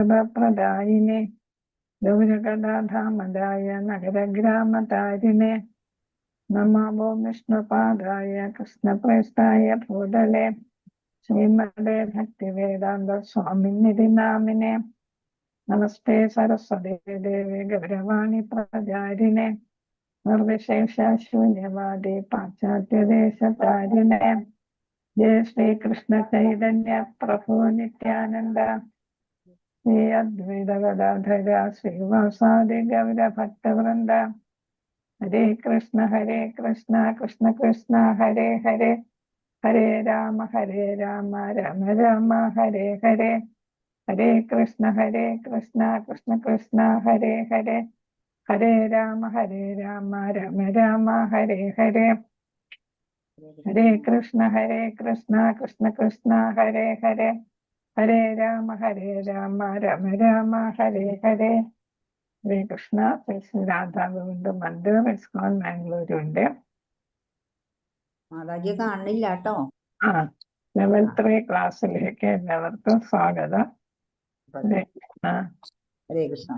പ്രദായിനെ ഗൗരകഥാമതായ നഗരഗ്രാമതാരിണെ നമാമോ വിഷ്ണുപാദായ കൃഷ്ണപ്രേഷ്ഠായ ഭൂതലെ ശ്രീമദേ ഭക്തിവേദാന്ത സ്വാമിനിധി നാമിനെ നമസ്തേ സരസ്വതീ ദേവി ഗൗരവാണി പ്രചാരിണെ നിർവിശേഷ ശൂന്യവാദി പാശ്ചാത്യദേശതാരിണെ ജയ ശ്രീകൃഷ്ണ ചൈതന്യ പ്രഭു നിത്യാനന്ദ ശ്രീ അദ്വൈത ഗദാധര ശ്രീവാസാദി ഗൗരഭക്തവൃന്ദ ഹരേ കൃഷ്ണ കൃഷ്ണ കൃഷ്ണ ഹരേ ഹരേ ഹരേ രാമ രാമ രാമ ഹരേ ഹരേ ഹരേ കൃഷ്ണ കൃഷ്ണ കൃഷ്ണ ഹരേ ഹരേ ഹരേ രാമ രാമ രാമ ഹരേ ഹരേ ഹരേ കൃഷ്ണ കൃഷ്ണ കൃഷ്ണ ഹരേ ഹരേ ഹരേ രാമ രാമ രാമ ഹരേ ഹരേ. ഹരേ കൃഷ്ണ. ശ്രീ രാധാഗോവിന്ദ മന്ദിർ ഇസ്കോൺ ബാംഗ്ലൂരുണ്ട്. മാതാജി കാണില്ല കേട്ടോ. ലെവൽ 3 ക്ലാസ്സിലേക്ക് എല്ലാവർക്കും സ്വാഗതം. ഹരേ കൃഷ്ണ. ഹരേ കൃഷ്ണ.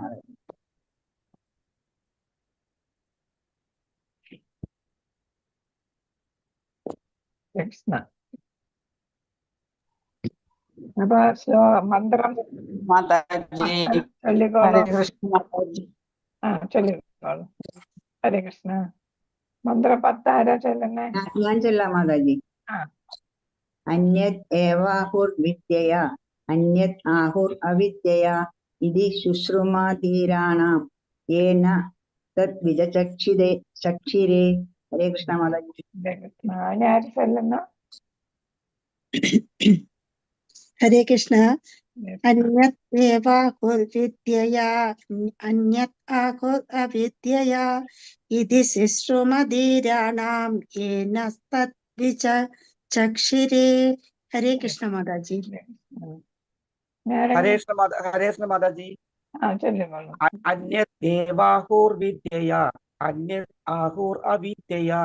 കൃഷ്ണ. അപ്പൊ മന്ത്രം ചൊല്ലിക്കോളൂ. ചൊല്ലിക്കോളൂ. ഹരേ കൃഷ്ണ. മന്ത്രം 10 ആരാ ചൊല്ലുന്നേ? ഞാൻ ചൊല്ലാം മാതാജി. അന്യത് ഏവാഹുർ വിദ്യയ അന്യത് ആഹുർ അവിദ്യയ ഇതി ശുശ്രുമാധീരാണാം യേന തദ്വിജചക്ഷിരേ ചക്ഷിരേ. ഹരേ കൃഷ്ണ മാതാജി. ഹരേ കൃഷ്ണ. ആര് ചൊല്ലുന്നു? ഹരേ കൃഷ്ണ. അന്യത് ഏവാഹുർ വിദ്യയാ അന്യത് ആഹുർ അവിദ്യയാ ഇതി ശുശ്രുമധീരാണാം യേന തദ്വിജചക്ഷിരേ. ഹരേ കൃഷ്ണ മാതാജി. ഹരേ കൃഷ്ണ മാതാജി. അന്യത് ഏവാഹുർ വിദ്യയാ അന്യത് ആഹുർ അവിദ്യയാ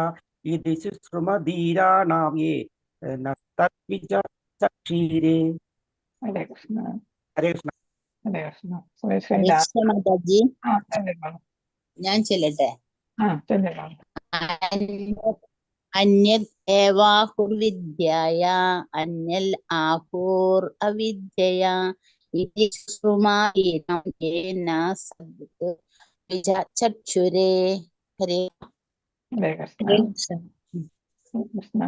ഇതി ശുശ്രുമധീരാണാം യേന തദ്വിജചക്ഷിരേ. ഹരേ കൃഷ്ണ. ഹരേ കൃഷ്ണ. ഹരേ കൃഷ്ണ. മാതാജി ഞാൻ ചെല്ലട്ടെ. അന്യത് ഏവാഹുർ വിദ്യയ അന്യൽ ആഹുർ അവിദ്യയ ഇതി ശുശ്രുമാധീരാണാം യേന തദ്വിജചക്ഷുരേ. ഹരേ കൃഷ്ണ.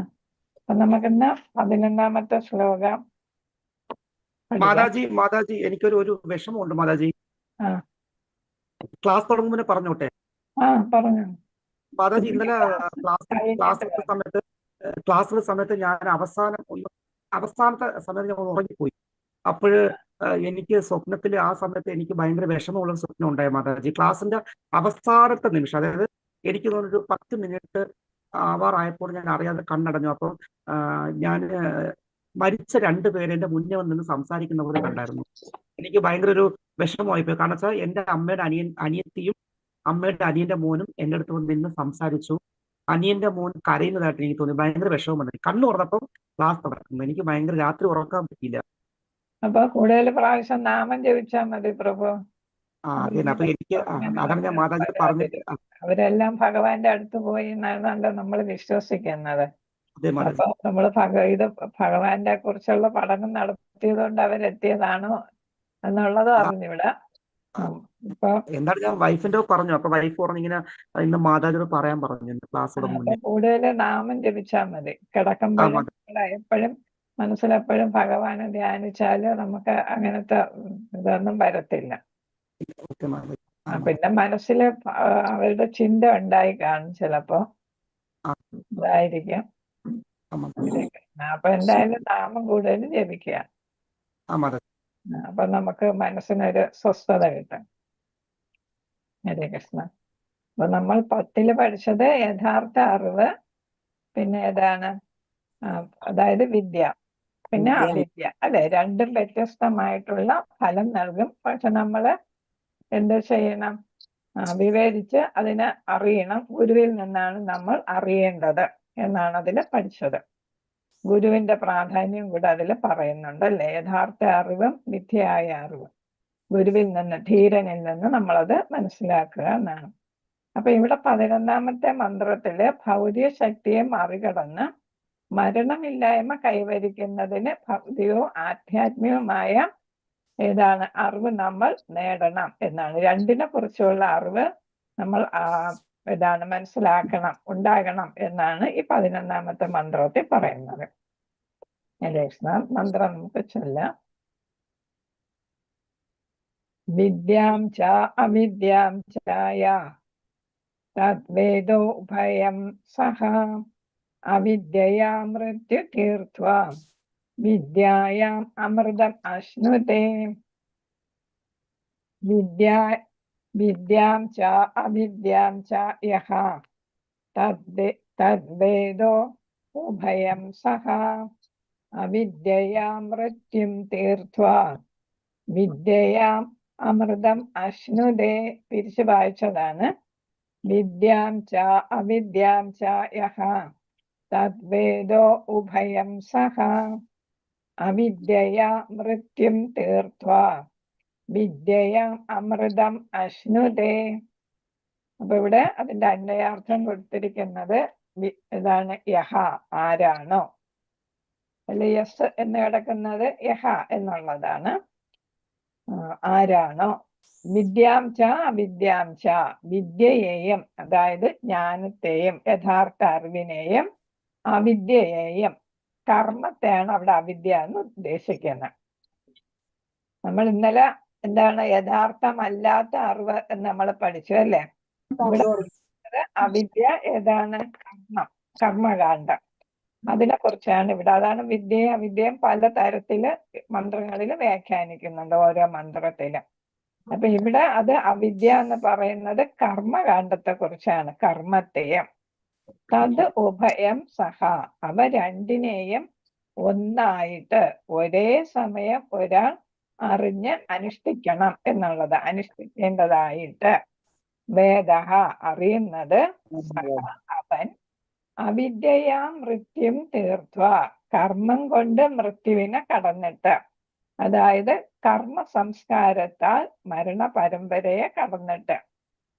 അപ്പൊ നമുക്കിന്ന് 11ാമത്തെ ശ്ലോകം. മാതാജി എനിക്കൊരു വിഷമമുണ്ട് മാതാജി. ക്ലാസ് തുടങ്ങുമ്പോൾ പറഞ്ഞോട്ടെ? പറഞ്ഞു മാതാജി. ഇന്നലെ ക്ലാസ്സിലെ സമയത്ത് ഞാൻ അവസാനത്തെ സമയത്ത് ഞാൻ ഉറങ്ങിപ്പോയി. അപ്പോഴ് എനിക്ക് സ്വപ്നത്തിൽ ആ സമയത്ത് എനിക്ക് ഭയങ്കര വിഷമമുള്ള സ്വപ്നം ഉണ്ടായി മാതാജി. ക്ലാസ്സിന്റെ അവസാനത്തെ നിമിഷം, അതായത് എനിക്ക് തോന്നുന്നൊരു 10 മിനിറ്റ് ആവാറായപ്പോൾ ഞാൻ അറിയാതെ കണ്ണടഞ്ഞു. അപ്പം ഞാൻ മരിച്ച 2 പേര് എന്റെ മുന്നേ വന്ന് സംസാരിക്കുന്ന പോലെ കണ്ടായിരുന്നു. എനിക്ക് ഭയങ്കര ഒരു വിഷമമായി പോയി. കാരണം വെച്ചാൽ എന്റെ അമ്മയുടെ അനിയത്തിയും അമ്മയുടെ അനിയന്റെ മോനും എന്റെ അടുത്ത് വന്ന് നിന്ന് സംസാരിച്ചു. അനിയന്റെ മോൻ കരയുന്നതായിട്ട് എനിക്ക് തോന്നി. ഭയങ്കര വിഷമം വന്നു. കണ്ണു തുറന്നപ്പം ക്ലാസ് നടക്കുന്നു. എനിക്ക് ഭയങ്കര രാത്രി ഉറക്കാൻ പറ്റിയില്ല. അപ്പൊ കൂടുതൽ പ്രാവശ്യം നാമം ജപിച്ചാൽ മതി പ്രഭു. അപ്പൊ എനിക്ക് അതാണ് ഞാൻ മാതാജി പറഞ്ഞത്. അവരെല്ലാം ഭഗവാന്റെ അടുത്ത് പോയി എന്നാണല്ലോ നമ്മൾ വിശ്വസിക്കുന്നത്. അപ്പൊ നമ്മള് ഇത് ഭഗവാന്റെ കുറിച്ചുള്ള പഠനം നടത്തിയത് കൊണ്ട് അവരെത്തിയതാണോ എന്നുള്ളത് അറിഞ്ഞിവിടെ. എന്താണ് ഞാൻ വൈഫിന്റെ പറഞ്ഞു. അപ്പൊ വൈഫ് പറഞ്ഞു ഇങ്ങനെ ഇന്ന് മാതാജിയോട് പറയാൻ പറഞ്ഞു ക്ലാസ്. കൂടുതൽ നാമം ജപിച്ചാൽ മതി. കിടക്കുമ്പോഴും എപ്പോഴും മനസ്സിലെപ്പോഴും ഭഗവാനെ ധ്യാനിച്ചാല് നമുക്ക് അങ്ങനത്തെ ഇതൊന്നും വരത്തില്ല. പിന്നെ മനസ്സില് അവരുടെ ചിന്ത ഉണ്ടായി കാണും ചിലപ്പോ. ഇതായിരിക്കും. അപ്പൊ എന്തായാലും നാമം കൂടുതൽ ജപിക്കുക. അപ്പൊ നമുക്ക് മനസ്സിനൊരു സ്വസ്ഥത കിട്ടും. ഹരേ കൃഷ്ണ. അപ്പൊ നമ്മൾ 10 പഠിച്ചത് യഥാർത്ഥ അറിവ്, പിന്നെ ഏതാണ്, അതായത് വിദ്യ, പിന്നെ അവിദ്യ. അല്ലെ, രണ്ടും വ്യത്യസ്തമായിട്ടുള്ള ഫലം നൽകും. പക്ഷെ നമ്മള് എന്ത് ചെയ്യണം? വിവേചിച്ച് അതിനെ അറിയണം. ഗുരുവിൽ നിന്നാണ് നമ്മൾ അറിയേണ്ടത് എന്നാണ് അതിൽ പഠിച്ചത്. ഗുരുവിന്റെ പ്രാധാന്യം കൂടെ അതിൽ പറയുന്നുണ്ട് അല്ലേ? യഥാർത്ഥ അറിവും വിദ്യയായ അറിവും. ഗുരുവിൽ നിന്ന്, ധീരനിൽ നിന്ന് നമ്മളത് മനസ്സിലാക്കുക എന്നാണ്. അപ്പൊ ഇവിടെ 11ാമത്തെ മന്ത്രത്തില് ഭൗതിക ശക്തിയെ മറികടന്ന് മരണമില്ലായ്മ കൈവരിക്കുന്നതിന് ഭൗതികവും ആധ്യാത്മികവുമായ ഏതാണ് അറിവ് നമ്മൾ നേടണം എന്നാണ്. രണ്ടിനെ കുറിച്ചുള്ള അറിവ് നമ്മൾ ഏതാണ് മനസ്സിലാക്കണം, ഉണ്ടാകണം എന്നാണ് ഈ 11ാമത്തെ മന്ത്രത്തിൽ പറയുന്നത്. മന്ത്രം നമുക്ക് ചൊല്ലാം. വിദ്യാം ച അവിദ്യാം ചായ തദ്വേദോ ഉഭയം സഹ അവിദ്യയാ മൃത്യു തീർത്വാ വിദ്യായാം അമൃതം അശ്നുതേ. വിദ്യാം ച അവിദ്യാം ച യഃ തദ്വേദോ ഉഭയം സഹ അവിദ്യയാ മൃത്യും തീർത്വാ വിദ്യയാം അമൃതം അശ്നുതേ. തിരിച്ചു വായിച്ചതാണ്. വിദ്യാം ച അവിദ്യാം ച യഃ തദ്വേദോ ഉഭയം സഹ അവിദ്യയാ മൃത്യും തീർത്വാ വിദ്യയാം അമൃതം അശ്നുതേ. അപ്പൊ ഇവിടെ അതിന്റെ അന്വയാർത്ഥം കൊടുത്തിരിക്കുന്നത് ഇതാണ്, യഹ ആരാണോ, അല്ലെ യസ് എന്ന് കിടക്കുന്നത് യഹ എന്നുള്ളതാണ്. ആരാണോ. വിദ്യാം ച അവിദ്യാം ച, വിദ്യയെയും അതായത് ജ്ഞാനത്തെയും യഥാർത്ഥ അറിവിനെയും അവിദ്യയെയും, കർമ്മത്തെയാണ് അവിടെ അവിദ്യ എന്ന് ഉദ്ദേശിക്കുന്നത്. നമ്മൾ ഇന്നലെ എന്താണ് യഥാർത്ഥമല്ലാത്ത അറിവ് എന്ന് നമ്മൾ പഠിച്ചു അല്ലേ. ഇവിടെ അവിദ്യ ഏതാണ്? കർമ്മകാന്ഡം. അതിനെ കുറിച്ചാണ് ഇവിടെ. അതാണ് വിദ്യയും അവിദ്യയും പല തരത്തില് മന്ത്രങ്ങളിൽ വ്യാഖ്യാനിക്കുന്നുണ്ട് ഓരോ മന്ത്രത്തിലും. അപ്പൊ ഇവിടെ അത് അവിദ്യ എന്ന് പറയുന്നത് കർമ്മകാന്ഡത്തെ കുറിച്ചാണ്, കർമ്മത്തെയും. തത് ഉഭയം സഹ, അവ രണ്ടിനെയും ഒന്നായിട്ട് ഒരേ സമയം ഒരാൾ അറിഞ്ഞ് അനുഷ്ഠിക്കണം എന്നുള്ളത്, അനുഷ്ഠിക്കേണ്ടതായിട്ട്. വേദഃ അറിയുന്നത്, അവൻ അവിദ്യയാ മൃത്യും തീർത്വ, കർമ്മം കൊണ്ട് മൃത്യുവിനെ കടന്നിട്ട്, അതായത് കർമ്മ സംസ്കാരത്താൽ മരണ പരമ്പരയെ കടന്നിട്ട്.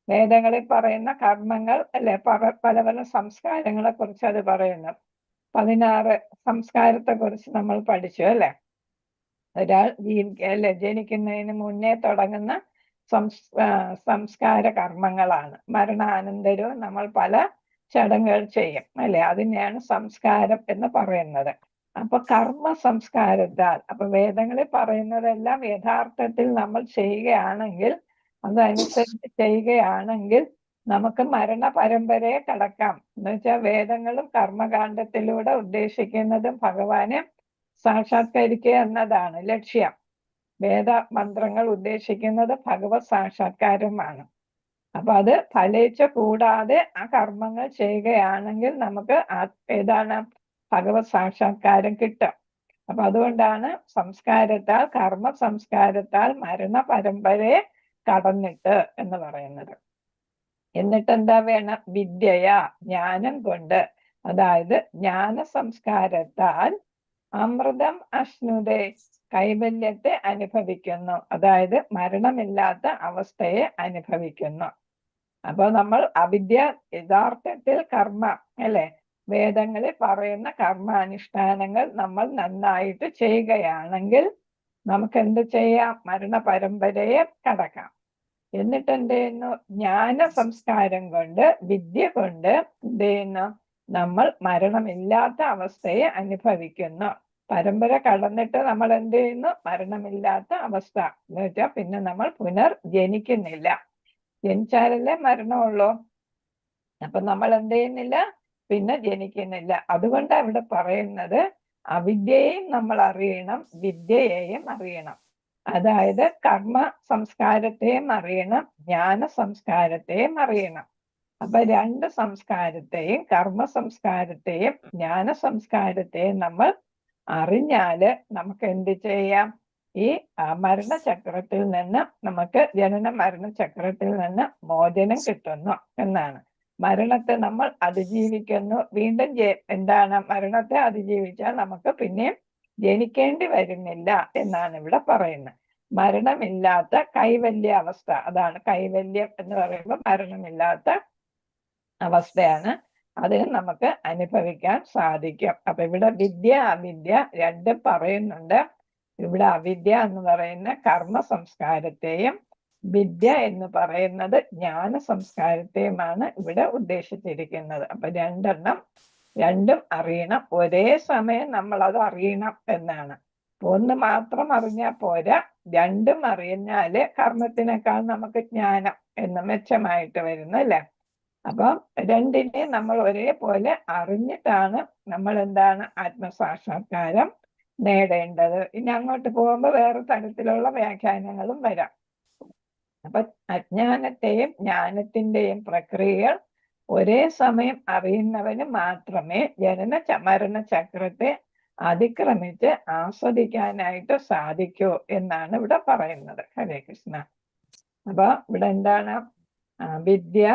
വേദങ്ങളിൽ പറയുന്ന കർമ്മങ്ങൾ അല്ലെ, പല പല സംസ്കാരങ്ങളെ കുറിച്ച് അത് പറയുന്നു. 16 സംസ്കാരത്തെ കുറിച്ച് നമ്മൾ പഠിച്ചു അല്ലെ. ഒരാൾ ജനിക്കുന്നതിന് മുന്നേ തുടങ്ങുന്ന സംസ്കാര കർമ്മങ്ങളാണ്. മരണാനന്തരവും നമ്മൾ പല ചടങ്ങുകൾ ചെയ്യും അല്ലെ, അതിനെയാണ് സംസ്കാരം എന്ന് പറയുന്നത്. അപ്പൊ കർമ്മ സംസ്കാരത്താൽ, അപ്പൊ വേദങ്ങളിൽ പറയുന്നതെല്ലാം യഥാർത്ഥത്തിൽ നമ്മൾ ചെയ്യുകയാണെങ്കിൽ, അതനുസരിച്ച് ചെയ്യുകയാണെങ്കിൽ നമുക്ക് മരണ പരമ്പരയെ കടക്കാം. എന്ന് വെച്ചാൽ വേദങ്ങളും കർമ്മകാന്ഡത്തിലൂടെ ഉദ്ദേശിക്കുന്നതും ഭഗവാനെ സാക്ഷാത്കരിക്കുക എന്നതാണ് ലക്ഷ്യം. വേദ മന്ത്രങ്ങൾ ഉദ്ദേശിക്കുന്നത് ഭഗവത് സാക്ഷാത്കാരമാണ്. അപ്പൊ അത് ഫലിച്ച കൂടാതെ ആ കർമ്മങ്ങൾ ചെയ്യുകയാണെങ്കിൽ നമുക്ക് ഏതാണ് ഭഗവത് സാക്ഷാത്കാരം കിട്ടും. അപ്പൊ അതുകൊണ്ടാണ് സംസ്കാരത്താൽ, കർമ്മ സംസ്കാരത്താൽ മരണ പരമ്പരയെ കടന്നിട്ട് എന്ന് പറയുന്നത്. എന്നിട്ട് എന്താ വേണം? വിദ്യയാ, ജ്ഞാനം കൊണ്ട്, അതായത് ജ്ഞാന സംസ്കാരത്താൽ അമൃതം അശ്നുതേ, കൈവല്യത്തെ അനുഭവിക്കുന്നു, അതായത് മരണമില്ലാത്ത അവസ്ഥയെ അനുഭവിക്കുന്നു. അപ്പൊ നമ്മൾ അവിദ്യ യഥാർത്ഥത്തിൽ കർമ്മ അല്ലെ, വേദങ്ങളിൽ പറയുന്ന കർമാനുഷ്ഠാനങ്ങൾ നമ്മൾ നന്നായിട്ട് ചെയ്യുകയാണെങ്കിൽ നമുക്ക് എന്ത് ചെയ്യാം? മരണ പരമ്പരയെ കടക്കാം. എന്നിട്ട് എന്ത് ചെയ്യുന്നു? ജ്ഞാന സംസ്കാരം കൊണ്ട്, വിദ്യ കൊണ്ട് എന്ത് ചെയ്യുന്നു? നമ്മൾ മരണമില്ലാത്ത അവസ്ഥയെ അനുഭവിക്കുന്നു. പരമ്പര കടന്നിട്ട് നമ്മൾ എന്ത് ചെയ്യുന്നു? മരണമില്ലാത്ത അവസ്ഥ എന്ന് വെച്ചാൽ പിന്നെ നമ്മൾ പുനർജനിക്കുന്നില്ല. ജനിച്ചാലല്ലേ മരണമുള്ളൂ. അപ്പൊ നമ്മൾ എന്ത് ചെയ്യുന്നില്ല? പിന്നെ ജനിക്കുന്നില്ല. അതുകൊണ്ട് അവിടെ പറയുന്നത് അവിദ്യയെയും നമ്മൾ അറിയണം, വിദ്യയെയും അറിയണം. അതായത് കർമ്മ സംസ്കാരത്തെയും അറിയണം, ജ്ഞാന സംസ്കാരത്തെയും അറിയണം. അപ്പൊ രണ്ട് സംസ്കാരത്തെയും, കർമ്മ സംസ്കാരത്തെയും ജ്ഞാന സംസ്കാരത്തെയും നമ്മൾ അറിഞ്ഞാല് നമുക്ക് എന്ത് ചെയ്യാം? ഈ മരണചക്രത്തിൽ നിന്ന്, നമുക്ക് ജനന മരണചക്രത്തിൽ നിന്ന് മോചനം കിട്ടുന്നു എന്നാണ്. മരണത്തെ നമ്മൾ അതിജീവിക്കുന്നു. വീണ്ടും എന്താണ്? മരണത്തെ അതിജീവിച്ചാൽ നമുക്ക് പിന്നെയും ജനിക്കേണ്ടി വരുന്നില്ല എന്നാണ് ഇവിടെ പറയുന്നത്. മരണമില്ലാത്ത കൈവല്യ അവസ്ഥ. അതാണ് കൈവല്യം എന്ന് പറയുമ്പോൾ മരണമില്ലാത്ത അവസ്ഥയാണ്. അതിന് നമുക്ക് അനുഭവിക്കാൻ സാധിക്കും. അപ്പൊ ഇവിടെ വിദ്യ അവിദ്യ രണ്ടും പറയുന്നുണ്ട്. ഇവിടെ അവിദ്യ എന്ന് പറയുന്ന കർമ്മ സംസ്കാരത്തെയും വിദ്യ എന്ന് പറയുന്നത് ജ്ഞാന സംസ്കാരത്തെയുമാണ് ഇവിടെ ഉദ്ദേശിച്ചിരിക്കുന്നത്. അപ്പൊ രണ്ടും അറിയണം. ഒരേ സമയം നമ്മൾ അത് അറിയണം എന്നാണ്. ഒന്ന് മാത്രം അറിഞ്ഞാൽ പോരാ, രണ്ടും അറിഞ്ഞാല് കർമ്മത്തിനേക്കാൾ നമുക്ക് ജ്ഞാനം എന്ന് മെച്ചമായിട്ട് വരുന്നു അല്ലേ? അപ്പൊ രണ്ടിനെ നമ്മൾ ഒരേപോലെ അറിഞ്ഞിട്ടാണ് നമ്മൾ എന്താണ് ആത്മസാക്ഷാത്കാരം നേടേണ്ടത്. ഇനി അങ്ങോട്ട് പോകുമ്പോൾ വേറെ തരത്തിലുള്ള വ്യാഖ്യാനങ്ങളും വരാം. അപ്പൊ അജ്ഞാനത്തെയും ജ്ഞാനത്തിന്റെയും പ്രക്രിയകൾ ഒരേ സമയം അറിയുന്നവന് മാത്രമേ ജനന മരണ ചക്രത്തെ അതിക്രമിച്ച് ആസ്വദിക്കാനായിട്ട് സാധിക്കൂ എന്നാണ് ഇവിടെ പറയുന്നത്. ഹരേ കൃഷ്ണ. അപ്പൊ ഇവിടെ എന്താണ് വിദ്യ,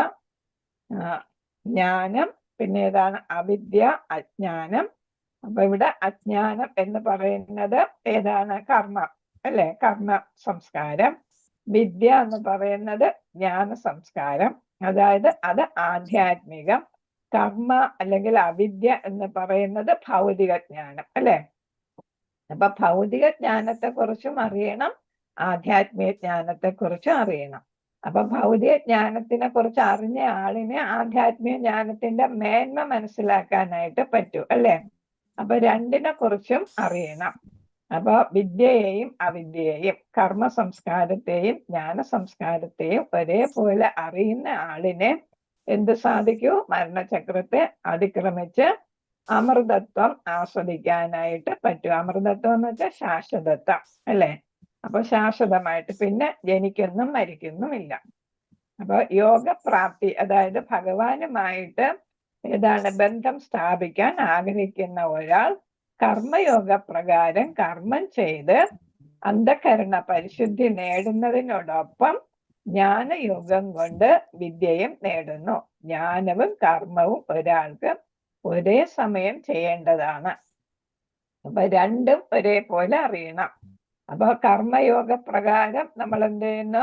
ജ്ഞാനം, പിന്നെ ഏതാണ് അവിദ്യ, അജ്ഞാനം. അപ്പൊ ഇവിടെ അജ്ഞാനം എന്ന് പറയുന്നത് ഏതാണ്? കർമ്മം അല്ലെ? കർമ്മ സംസ്കാരം. വിദ്യ എന്ന് പറയുന്നത് ജ്ഞാന സംസ്കാരം, അതായത് അത് ആധ്യാത്മികം. കർമ്മ അല്ലെങ്കിൽ അവിദ്യ എന്ന് പറയുന്നത് ഭൗതിക ജ്ഞാനം അല്ലെ? അപ്പൊ ഭൗതിക ജ്ഞാനത്തെ കുറിച്ചും അറിയണം, ആധ്യാത്മിക ജ്ഞാനത്തെ കുറിച്ചും അറിയണം. അപ്പൊ ഭൗതിക ജ്ഞാനത്തിനെ കുറിച്ച് അറിഞ്ഞ ആളിനെ ആധ്യാത്മിക ജ്ഞാനത്തിന്റെ മേന്മ മനസ്സിലാക്കാനായിട്ട് പറ്റൂ അല്ലെ? അപ്പൊ രണ്ടിനെ കുറിച്ചും അറിയണം. അപ്പൊ വിദ്യയെയും അവിദ്യയെയും കർമ്മ സംസ്കാരത്തെയും ജ്ഞാന സംസ്കാരത്തെയും ഒരേപോലെ അറിയുന്ന ആളിനെ എന്ത് സാധിക്കൂ? മരണചക്രത്തെ അതിക്രമിച്ച് അമൃതത്വം ആസ്വദിക്കാനായിട്ട് പറ്റൂ. അമൃതത്വം എന്ന് വെച്ചാൽ ശാശ്വതത്വം അല്ലെ? അപ്പൊ ശാശ്വതമായിട്ട് പിന്നെ ജനിക്കുന്നും മരിക്കുന്നുമില്ല. അപ്പൊ യോഗപ്രാപ്തി, അതായത് ഭഗവാനുമായിട്ട് ഏതാണ് ബന്ധം സ്ഥാപിക്കാൻ ആഗ്രഹിക്കുന്ന ഒരാൾ കർമ്മയോഗ പ്രകാരം കർമ്മം ചെയ്ത് അന്ധകരണ പരിശുദ്ധി നേടുന്നതിനോടൊപ്പം ജ്ഞാനയോഗം കൊണ്ട് വിദ്യയും നേടുന്നു. ജ്ഞാനവും കർമ്മവും ഒരാൾക്ക് ഒരേ സമയം ചെയ്യേണ്ടതാണ്. അപ്പൊ രണ്ടും ഒരേപോലെ അറിയണം. അപ്പൊ കർമ്മയോഗ പ്രകാരം നമ്മൾ എന്ത് ചെയ്യുന്നു?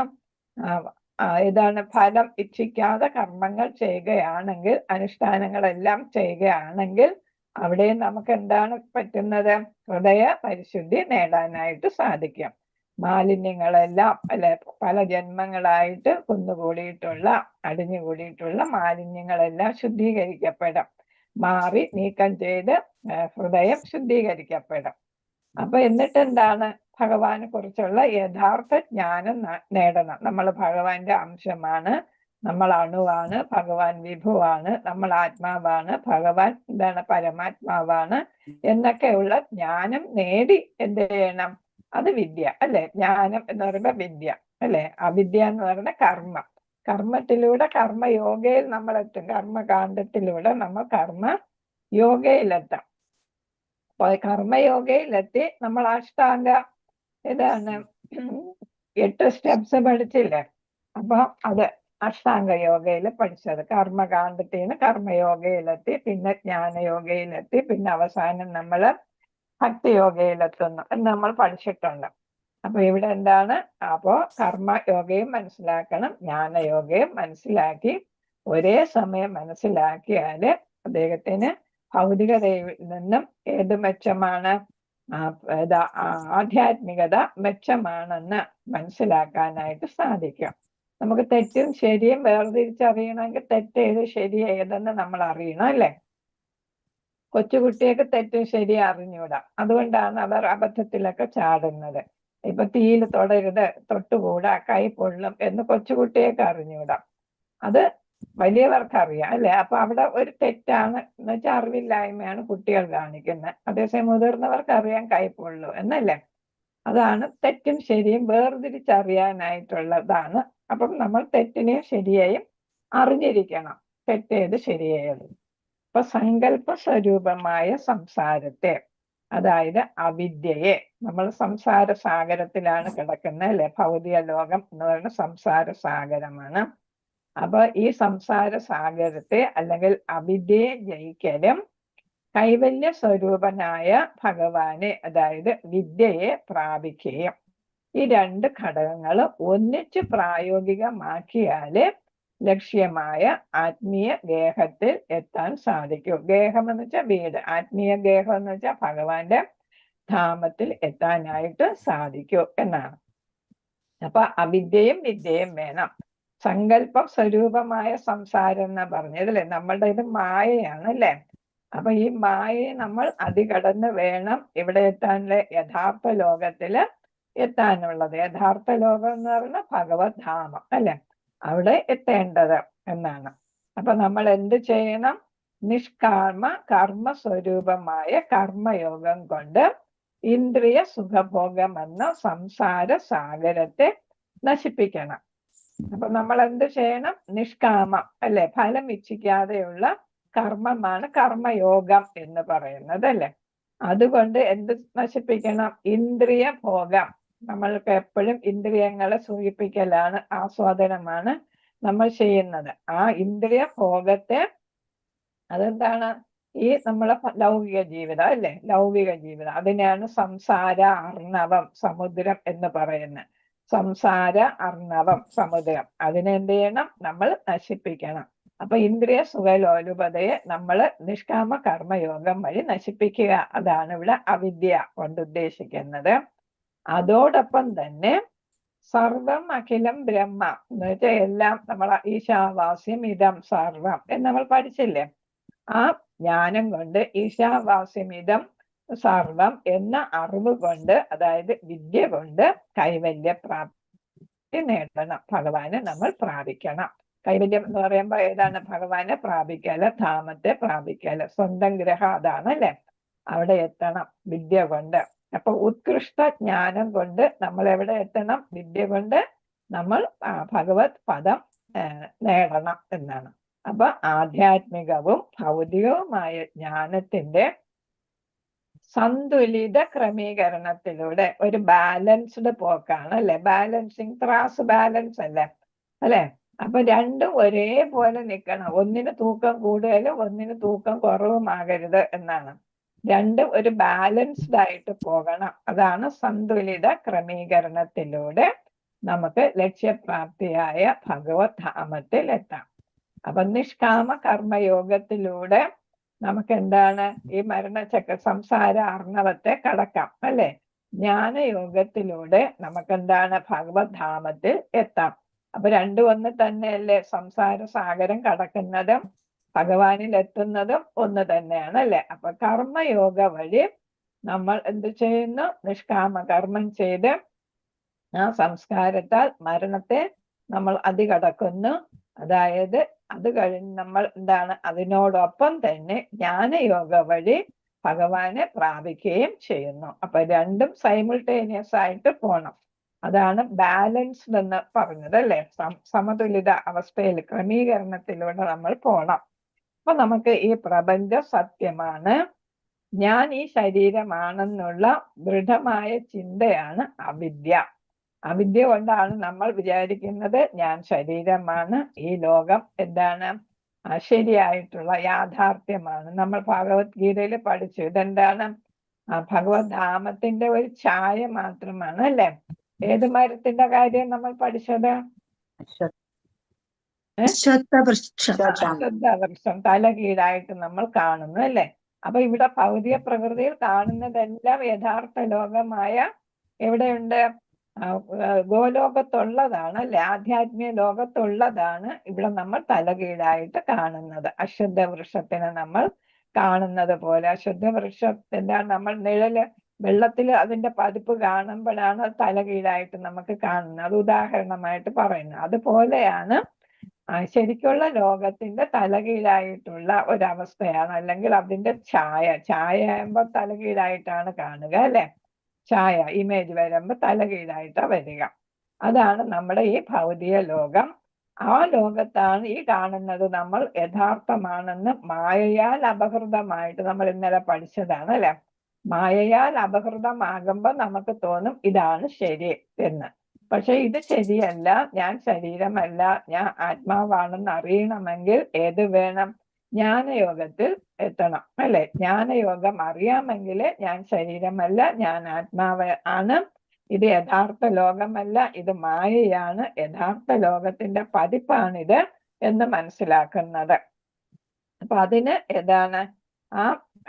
ഇതാണ് ഫലം ഇച്ഛിക്കാതെ കർമ്മങ്ങൾ ചെയ്യുകയാണെങ്കിൽ, അനുഷ്ഠാനങ്ങളെല്ലാം ചെയ്യുകയാണെങ്കിൽ അവിടെ നമുക്ക് എന്താണ് പറ്റുന്നത്? ഹൃദയ പരിശുദ്ധി നേടാനായിട്ട് സാധിക്കും. മാലിന്യങ്ങളെല്ലാം അല്ലെ, പല ജന്മങ്ങളായിട്ട് കുന്നുകൂടിയിട്ടുള്ള അടിഞ്ഞുകൂടിയിട്ടുള്ള മാലിന്യങ്ങളെല്ലാം ശുദ്ധീകരിക്കപ്പെടും, മാറി നീക്കം ചെയ്ത് ഹൃദയം ശുദ്ധീകരിക്കപ്പെടും. അപ്പൊ എന്നിട്ട് എന്താണ്? ഭഗവാനെ കുറിച്ചുള്ള യഥാർത്ഥ ജ്ഞാനം നേടണം. നമ്മൾ ഭഗവാന്റെ അംശമാണ്, നമ്മൾ അണുവാണ്, ഭഗവാൻ വിഭുവാണ്, നമ്മൾ ആത്മാവാണ്, ഭഗവാൻ എന്താണ് പരമാത്മാവാണ് എന്നൊക്കെയുള്ള ജ്ഞാനം നേടി എന്ത് ചെയ്യണം? അത് വിദ്യ അല്ലെ? ജ്ഞാനം എന്ന് പറയുമ്പോൾ വിദ്യ അല്ലെ? അവിദ്യ എന്ന് പറയുന്ന കർമ്മം. കർമ്മത്തിലൂടെ കർമ്മയോഗയിൽ നമ്മൾ എത്തും. കർമ്മകാണ്ഡത്തിലൂടെ നമ്മൾ കർമ്മയോഗയിലെത്താം. അപ്പൊ കർമ്മയോഗയിലെത്തി നമ്മൾ അഷ്ടാംഗ ഇതാണ് 8 സ്റ്റെപ്സ് പഠിച്ചില്ലേ? അപ്പൊ അത് അഷ്ടാംഗ യോഗയിൽ പഠിച്ചത്. കർമ്മകാണ്ഡത്തിൽ നിന്ന് കർമ്മയോഗയിലെത്തി, പിന്നെ ജ്ഞാനയോഗയിലെത്തി, പിന്നെ അവസാനം നമ്മൾ ഭക്തിയോഗയിലെത്തുന്നു എന്ന് നമ്മൾ പഠിച്ചിട്ടുണ്ട്. അപ്പൊ ഇവിടെ എന്താണ്? അപ്പോ കർമ്മയോഗയും മനസ്സിലാക്കണം, ജ്ഞാനയോഗയും മനസ്സിലാക്കി ഒരേ സമയം മനസ്സിലാക്കിയാല് അദ്ദേഹത്തിന് ഭൗതികതയിൽ നിന്നും ഏത് മെച്ചമാണ്? ആധ്യാത്മികത മെച്ചമാണെന്ന് മനസ്സിലാക്കാനായിട്ട് സാധിക്കും. നമുക്ക് തെറ്റും ശരിയും വേർതിരിച്ചറിയണമെങ്കിൽ തെറ്റേത് ശരി ഏതെന്ന് നമ്മൾ അറിയണം അല്ലെ? കൊച്ചുകുട്ടിയൊക്കെ തെറ്റും ശരിയും അറിഞ്ഞൂടാ. അതുകൊണ്ടാണ് അവർ അബദ്ധത്തിലൊക്കെ ചാടുന്നത്. ഇപ്പൊ തീയിൽ തൊടരുത്, തൊട്ടുകൂടാ, കൈ പൊള്ളും എന്ന് കൊച്ചുകുട്ടിയൊക്കെ അറിഞ്ഞൂടാ. അത് വലിയവർക്ക് അറിയാം അല്ലെ? അപ്പൊ അവിടെ ഒരു തെറ്റാണ് എന്ന് വെച്ചാൽ അറിവില്ലായ്മയാണ് കുട്ടികൾ കാണിക്കുന്നത്. അതേസമയം മുതിർന്നവർക്ക് അറിയാൻ കൈ പൊള്ളു എന്നല്ലേ? അതാണ് തെറ്റും ശരിയും വേർതിരിച്ചറിയാനായിട്ടുള്ളതാണ്. അപ്പം നമ്മൾ തെറ്റിനെയും ശരിയെയും അറിഞ്ഞിരിക്കണം, തെറ്റേത് ശരിയേത്. അപ്പൊ സങ്കല്പ സ്വരൂപമായ സംസാരത്തെ, അതായത് അവിദ്യയെ, നമ്മൾ സംസാര സാഗരത്തിലാണ് കിടക്കുന്നത് അല്ലെ? ഭൗതിക ലോകം എന്ന് പറയുന്ന സംസാര സാഗരമാണ്. അപ്പൊ ഈ സംസാര സാഗരത്തെ അല്ലെങ്കിൽ അവിദ്യയെ ജയിക്കലും കൈവല്യ സ്വരൂപനായ ഭഗവാനെ, അതായത് വിദ്യയെ പ്രാപിക്കുകയും ഈ രണ്ട് ഘടകങ്ങൾ ഒന്നിച്ച് പ്രായോഗികമാക്കിയാല് ലക്ഷ്യമായ ആത്മീയ ഗേഹത്തിൽ എത്താൻ സാധിക്കും. ഗേഹം എന്ന് വെച്ചാൽ വീട്, ആത്മീയ ഗേഹം എന്ന് വെച്ചാൽ ഭഗവാന്റെ ധാമത്തിൽ എത്താനായിട്ട് സാധിക്കും എന്നാണ്. അപ്പൊ അവിദ്യയും വിദ്യയും വേണം. സങ്കല്പ സ്വരൂപമായ സംസാരം എന്നാ പറഞ്ഞതല്ലേ, നമ്മളുടെ ഇത് മായയാണ് അല്ലേ. അപ്പൊ ഈ മായയെ നമ്മൾ അതികടന്ന് വേണം ഇവിടെ എത്താനുള്ള യഥാർത്ഥ ലോകത്തില് എത്താനുള്ളത്. യഥാർത്ഥ ലോകം എന്ന് പറഞ്ഞാൽ ഭഗവത് ധാമം അല്ലെ, അവിടെ എത്തേണ്ടത് എന്നാണ്. അപ്പൊ നമ്മൾ എന്ത് ചെയ്യണം? നിഷ്കാമ കർമ്മ സ്വരൂപമായ കർമ്മയോഗം കൊണ്ട് ഇന്ദ്രിയ സുഖഭോഗം എന്ന സംസാര സാഗരത്തെ നശിപ്പിക്കണം. അപ്പൊ നമ്മൾ എന്ത് ചെയ്യണം? നിഷ്കാമം അല്ലെ, ഫലം ഇച്ഛിക്കാതെയുള്ള കർമ്മമാണ് കർമ്മയോഗം എന്ന് പറയുന്നത് അല്ലെ. അതുകൊണ്ട് എന്ത് നശിപ്പിക്കണം? ഇന്ദ്രിയ ഭോഗം. നമ്മൾക്ക് എപ്പോഴും ഇന്ദ്രിയങ്ങളെ സൂചിപ്പിക്കലാണ്, ആസ്വാദനമാണ് നമ്മൾ ചെയ്യുന്നത്. ആ ഇന്ദ്രിയ ഭോഗത്തെ, അതെന്താണ്? ഈ നമ്മളെ ലൗകിക ജീവിതം അല്ലെ, ലൗകിക ജീവിതം, അതിനെയാണ് സംസാര അർണവം സമുദ്രം എന്ന് പറയുന്നത്. സംസാര അർണവം സമുദ്രം, അതിനെന്ത് ചെയ്യണം? നമ്മൾ നശിപ്പിക്കണം. അപ്പൊ ഇന്ദ്രിയ സുഖലോലുപതയെ നമ്മൾ നിഷ്കാമ കർമ്മയോഗം വഴി നശിപ്പിക്കുക. അതാണ് ഇവിടെ അവിദ്യ കൊണ്ട് ഉദ്ദേശിക്കുന്നത്. അതോടൊപ്പം തന്നെ സർവം അഖിലം ബ്രഹ്മ എന്ന് വെച്ചാൽ എല്ലാം നമ്മളെ ഈശാവാസ്യം ഇതം സർവം എന്ന് നമ്മൾ പഠിച്ചില്ലേ. ആ ജ്ഞാനം കൊണ്ട് ഈശാവാസ്യം ഇതം സർവം എന്ന അറിവ് കൊണ്ട്, അതായത് വിദ്യ കൊണ്ട് കൈവല്യ പ്രാപ്തി നേടണം. ഭഗവാനെ നമ്മൾ പ്രാപിക്കണം. കൈവല്യം എന്ന് പറയുമ്പോൾ ഏതാണ്? ഭഗവാനെ പ്രാപിക്കല്, ധാമത്തെ പ്രാപിക്കല്, സ്വന്തം ഗ്രഹം അതാണ് അല്ലെ, അവിടെ എത്തണം വിദ്യ കൊണ്ട്. അപ്പൊ ഉത്കൃഷ്ട ജ്ഞാനം കൊണ്ട് നമ്മൾ എവിടെ എത്തണം? വിദ്യ കൊണ്ട് നമ്മൾ ഭഗവത് പദം നേടണം എന്നാണ്. അപ്പൊ ആധ്യാത്മികവും ഭൗതികവുമായ ജ്ഞാനത്തിന്റെ സന്തുലിത ക്രമീകരണത്തിലൂടെ ഒരു ബാലൻസ്ഡ് പോക്കാണ് അല്ലെ. ബാലൻസിങ് ത്രാസ് ബാലൻസ് അല്ലെ. അപ്പൊ രണ്ടും ഒരേപോലെ നിൽക്കണം. ഒന്നിന് തൂക്കം കൂടുതലും ഒന്നിന് തൂക്കം കുറവുമാകരുത് എന്നാണ്. രണ്ടും ഒരു ബാലൻസ്ഡ് ആയിട്ട് പോകണം. അതാണ് സന്തുലിത ക്രമീകരണത്തിലൂടെ നമുക്ക് ലക്ഷ്യപ്രാപ്തിയായ ഭഗവത് ധാമത്തിൽ എത്താം. അപ്പൊ നിഷ്കാമ കർമ്മയോഗത്തിലൂടെ നമുക്ക് എന്താണ്? ഈ മരണചക്ര സംസാര അർണവത്തെ കടക്കാം അല്ലെ. ജ്ഞാനയോഗത്തിലൂടെ നമുക്ക് എന്താണ്? ഭഗവത് ധാമത്തിൽ എത്താം. അപ്പൊ രണ്ടും ഒന്ന് തന്നെയല്ലേ. സംസാര സാഗരം കടക്കുന്നതും ഭഗവാനിൽ എത്തുന്നതും ഒന്ന് തന്നെയാണ് അല്ലെ. അപ്പൊ കർമ്മയോഗ വഴി നമ്മൾ എന്ത് ചെയ്യുന്നു? നിഷ്കാമ കർമ്മം ചെയ്ത് ആ സംസ്കാരത്താൽ മരണത്തെ നമ്മൾ അതികടക്കുന്നു. അതായത് അത് കഴിഞ്ഞ് നമ്മൾ എന്താണ്? അതിനോടൊപ്പം തന്നെ ജ്ഞാനയോഗ വഴി ഭഗവാനെ പ്രാപിക്കുകയും ചെയ്യുന്നു. അപ്പൊ രണ്ടും സൈമിൾട്ടേനിയസ് ആയിട്ട് പോണം. അതാണ് ബാലൻസ്ഡ് എന്ന് പറഞ്ഞത് അല്ലെ. സമതുലിത അവസ്ഥയിൽ ക്രമീകരണത്തിലൂടെ നമ്മൾ പോണം. അപ്പൊ നമുക്ക് ഈ പ്രപഞ്ച സത്യമാണ്, ഞാൻ ഈ ശരീരമാണെന്നുള്ള ദൃഢമായ ചിന്തയാണ് അവിദ്യ. അവിദ്യ കൊണ്ടാണ് നമ്മൾ വിചാരിക്കുന്നത് ഞാൻ ശരീരമാണ്, ഈ ലോകം എന്താണ്? ശരിയായിട്ടുള്ള യാഥാർത്ഥ്യമാണ്. നമ്മൾ ഭഗവത്ഗീതയിൽ പഠിച്ചു. ഇതെന്താണ്? ഭഗവത് ധാമത്തിന്റെ ഒരു ഛായ മാത്രമാണ് അല്ലെ. ഏത് മരത്തിന്റെ കാര്യം നമ്മൾ പഠിച്ചത്? അശ്വത്ഥവൃക്ഷം തലകീഴായിട്ട് നമ്മൾ കാണുന്നു അല്ലെ. അപ്പൊ ഇവിടെ ഭൗതിക പ്രകൃതിയിൽ കാണുന്നതെല്ലാം യഥാർത്ഥ ലോകമായ എവിടെയുണ്ട്? ഗോലോകത്തുള്ളതാണ് അല്ലെ, ആധ്യാത്മിക ലോകത്തുള്ളതാണ് ഇവിടെ നമ്മൾ തലകീഴായിട്ട് കാണുന്നത്. അശ്വത്ഥ വൃക്ഷത്തിനെ നമ്മൾ കാണുന്നത് പോലെ, അശ്വത്ഥ വൃക്ഷത്തിന്റെ നമ്മൾ നിഴല് വെള്ളത്തിൽ അതിന്റെ പതിപ്പ് കാണുമ്പോഴാണ് തലകീഴായിട്ട് നമുക്ക് കാണുന്നത്. അത് ഉദാഹരണമായിട്ട് പറയുന്നത്. അതുപോലെയാണ് ശരിക്കുള്ള ലോകത്തിന്റെ തലകീഴായിട്ടുള്ള ഒരവസ്ഥയാണ്. അല്ലെങ്കിൽ അതിന്റെ ഛായ ആകുമ്പോൾ തലകീഴായിട്ടാണ് കാണുക അല്ലെ. ഛായ ഇമേജ് വരുമ്പോൾ തലകീഴായിട്ടാണ് വരിക. അതാണ് നമ്മുടെ ഈ ഭൗതിക ലോകം. ആ ലോകത്താണ് ഈ കാണുന്നത് നമ്മൾ യഥാർത്ഥമാണെന്ന് മായയാൽ അപഹൃതമായിട്ട് നമ്മൾ ഇന്നലെ പഠിച്ചതാണ് അല്ലെ. മായയാൽ അപഹൃതമാകുമ്പോൾ നമുക്ക് തോന്നും ഇതാണ് ശരി എന്ന്. പക്ഷെ ഇത് ശരിയല്ല, ഞാൻ ശരീരമല്ല, ഞാൻ ആത്മാവാണെന്ന് അറിയണമെങ്കിൽ ഏത് വേണം? ജ്ഞാനയോഗത്തിൽ എത്തണം അല്ലെ. ജ്ഞാനയോഗം അറിയാമെങ്കിൽ ഞാൻ ശരീരമല്ല, ഞാൻ ആത്മാവ് ആണ്, ഇത് യഥാർത്ഥ ലോകമല്ല, ഇത് മായയാണ്, യഥാർത്ഥ ലോകത്തിന്റെ പതിപ്പാണിത് എന്ന് മനസ്സിലാക്കുന്നത്. അപ്പൊ അതിന് ഏതാണ് ആ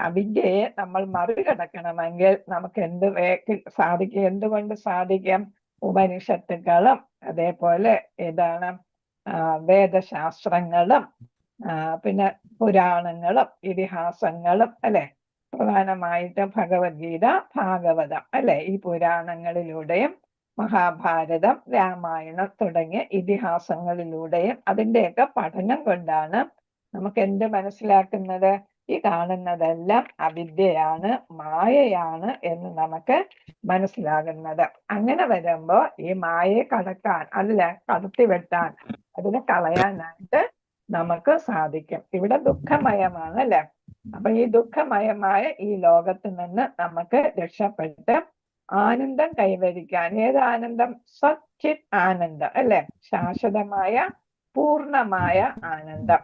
അവിദ്യയെ നമ്മൾ മറികടക്കണമെങ്കിൽ നമുക്ക് എന്തുകൊണ്ട് സാധിക്കും? ഉപനിഷത്തുക്കളും അതേപോലെ ഏതാണ് വേദശാസ്ത്രങ്ങളും പിന്നെ പുരാണങ്ങളും ഇതിഹാസങ്ങളും അല്ലെ, പ്രധാനമായിട്ട് ഭഗവത്ഗീത, ഭാഗവതം അല്ലെ, ഈ പുരാണങ്ങളിലൂടെയും മഹാഭാരതം, രാമായണം തുടങ്ങിയ ഇതിഹാസങ്ങളിലൂടെയും അതിൻ്റെയൊക്കെ പഠനം കൊണ്ടാണ് നമുക്ക് എന്ത് മനസ്സിലാക്കുന്നത്? ഈ കാണുന്നതെല്ലാം അവിദ്യയാണ്, മായയാണ് എന്ന് നമുക്ക് മനസ്സിലാകുന്നത്. അങ്ങനെ വരുമ്പോ ഈ മായയെ കടത്തിവെട്ടാൻ, അതിനെ കളയാനായിട്ട് നമുക്ക് സാധിക്കും. ഇവിടെ ദുഃഖമയമാണ് അല്ലെ. അപ്പൊ ഈ ദുഃഖമയമായ ഈ ലോകത്ത് നിന്ന് നമുക്ക് രക്ഷപ്പെട്ട് ആനന്ദം കൈവരിക്കാൻ, ഏത് ആനന്ദം? സച്ചിത് ആനന്ദം അല്ലെ, ശാശ്വതമായ പൂർണ്ണമായ ആനന്ദം,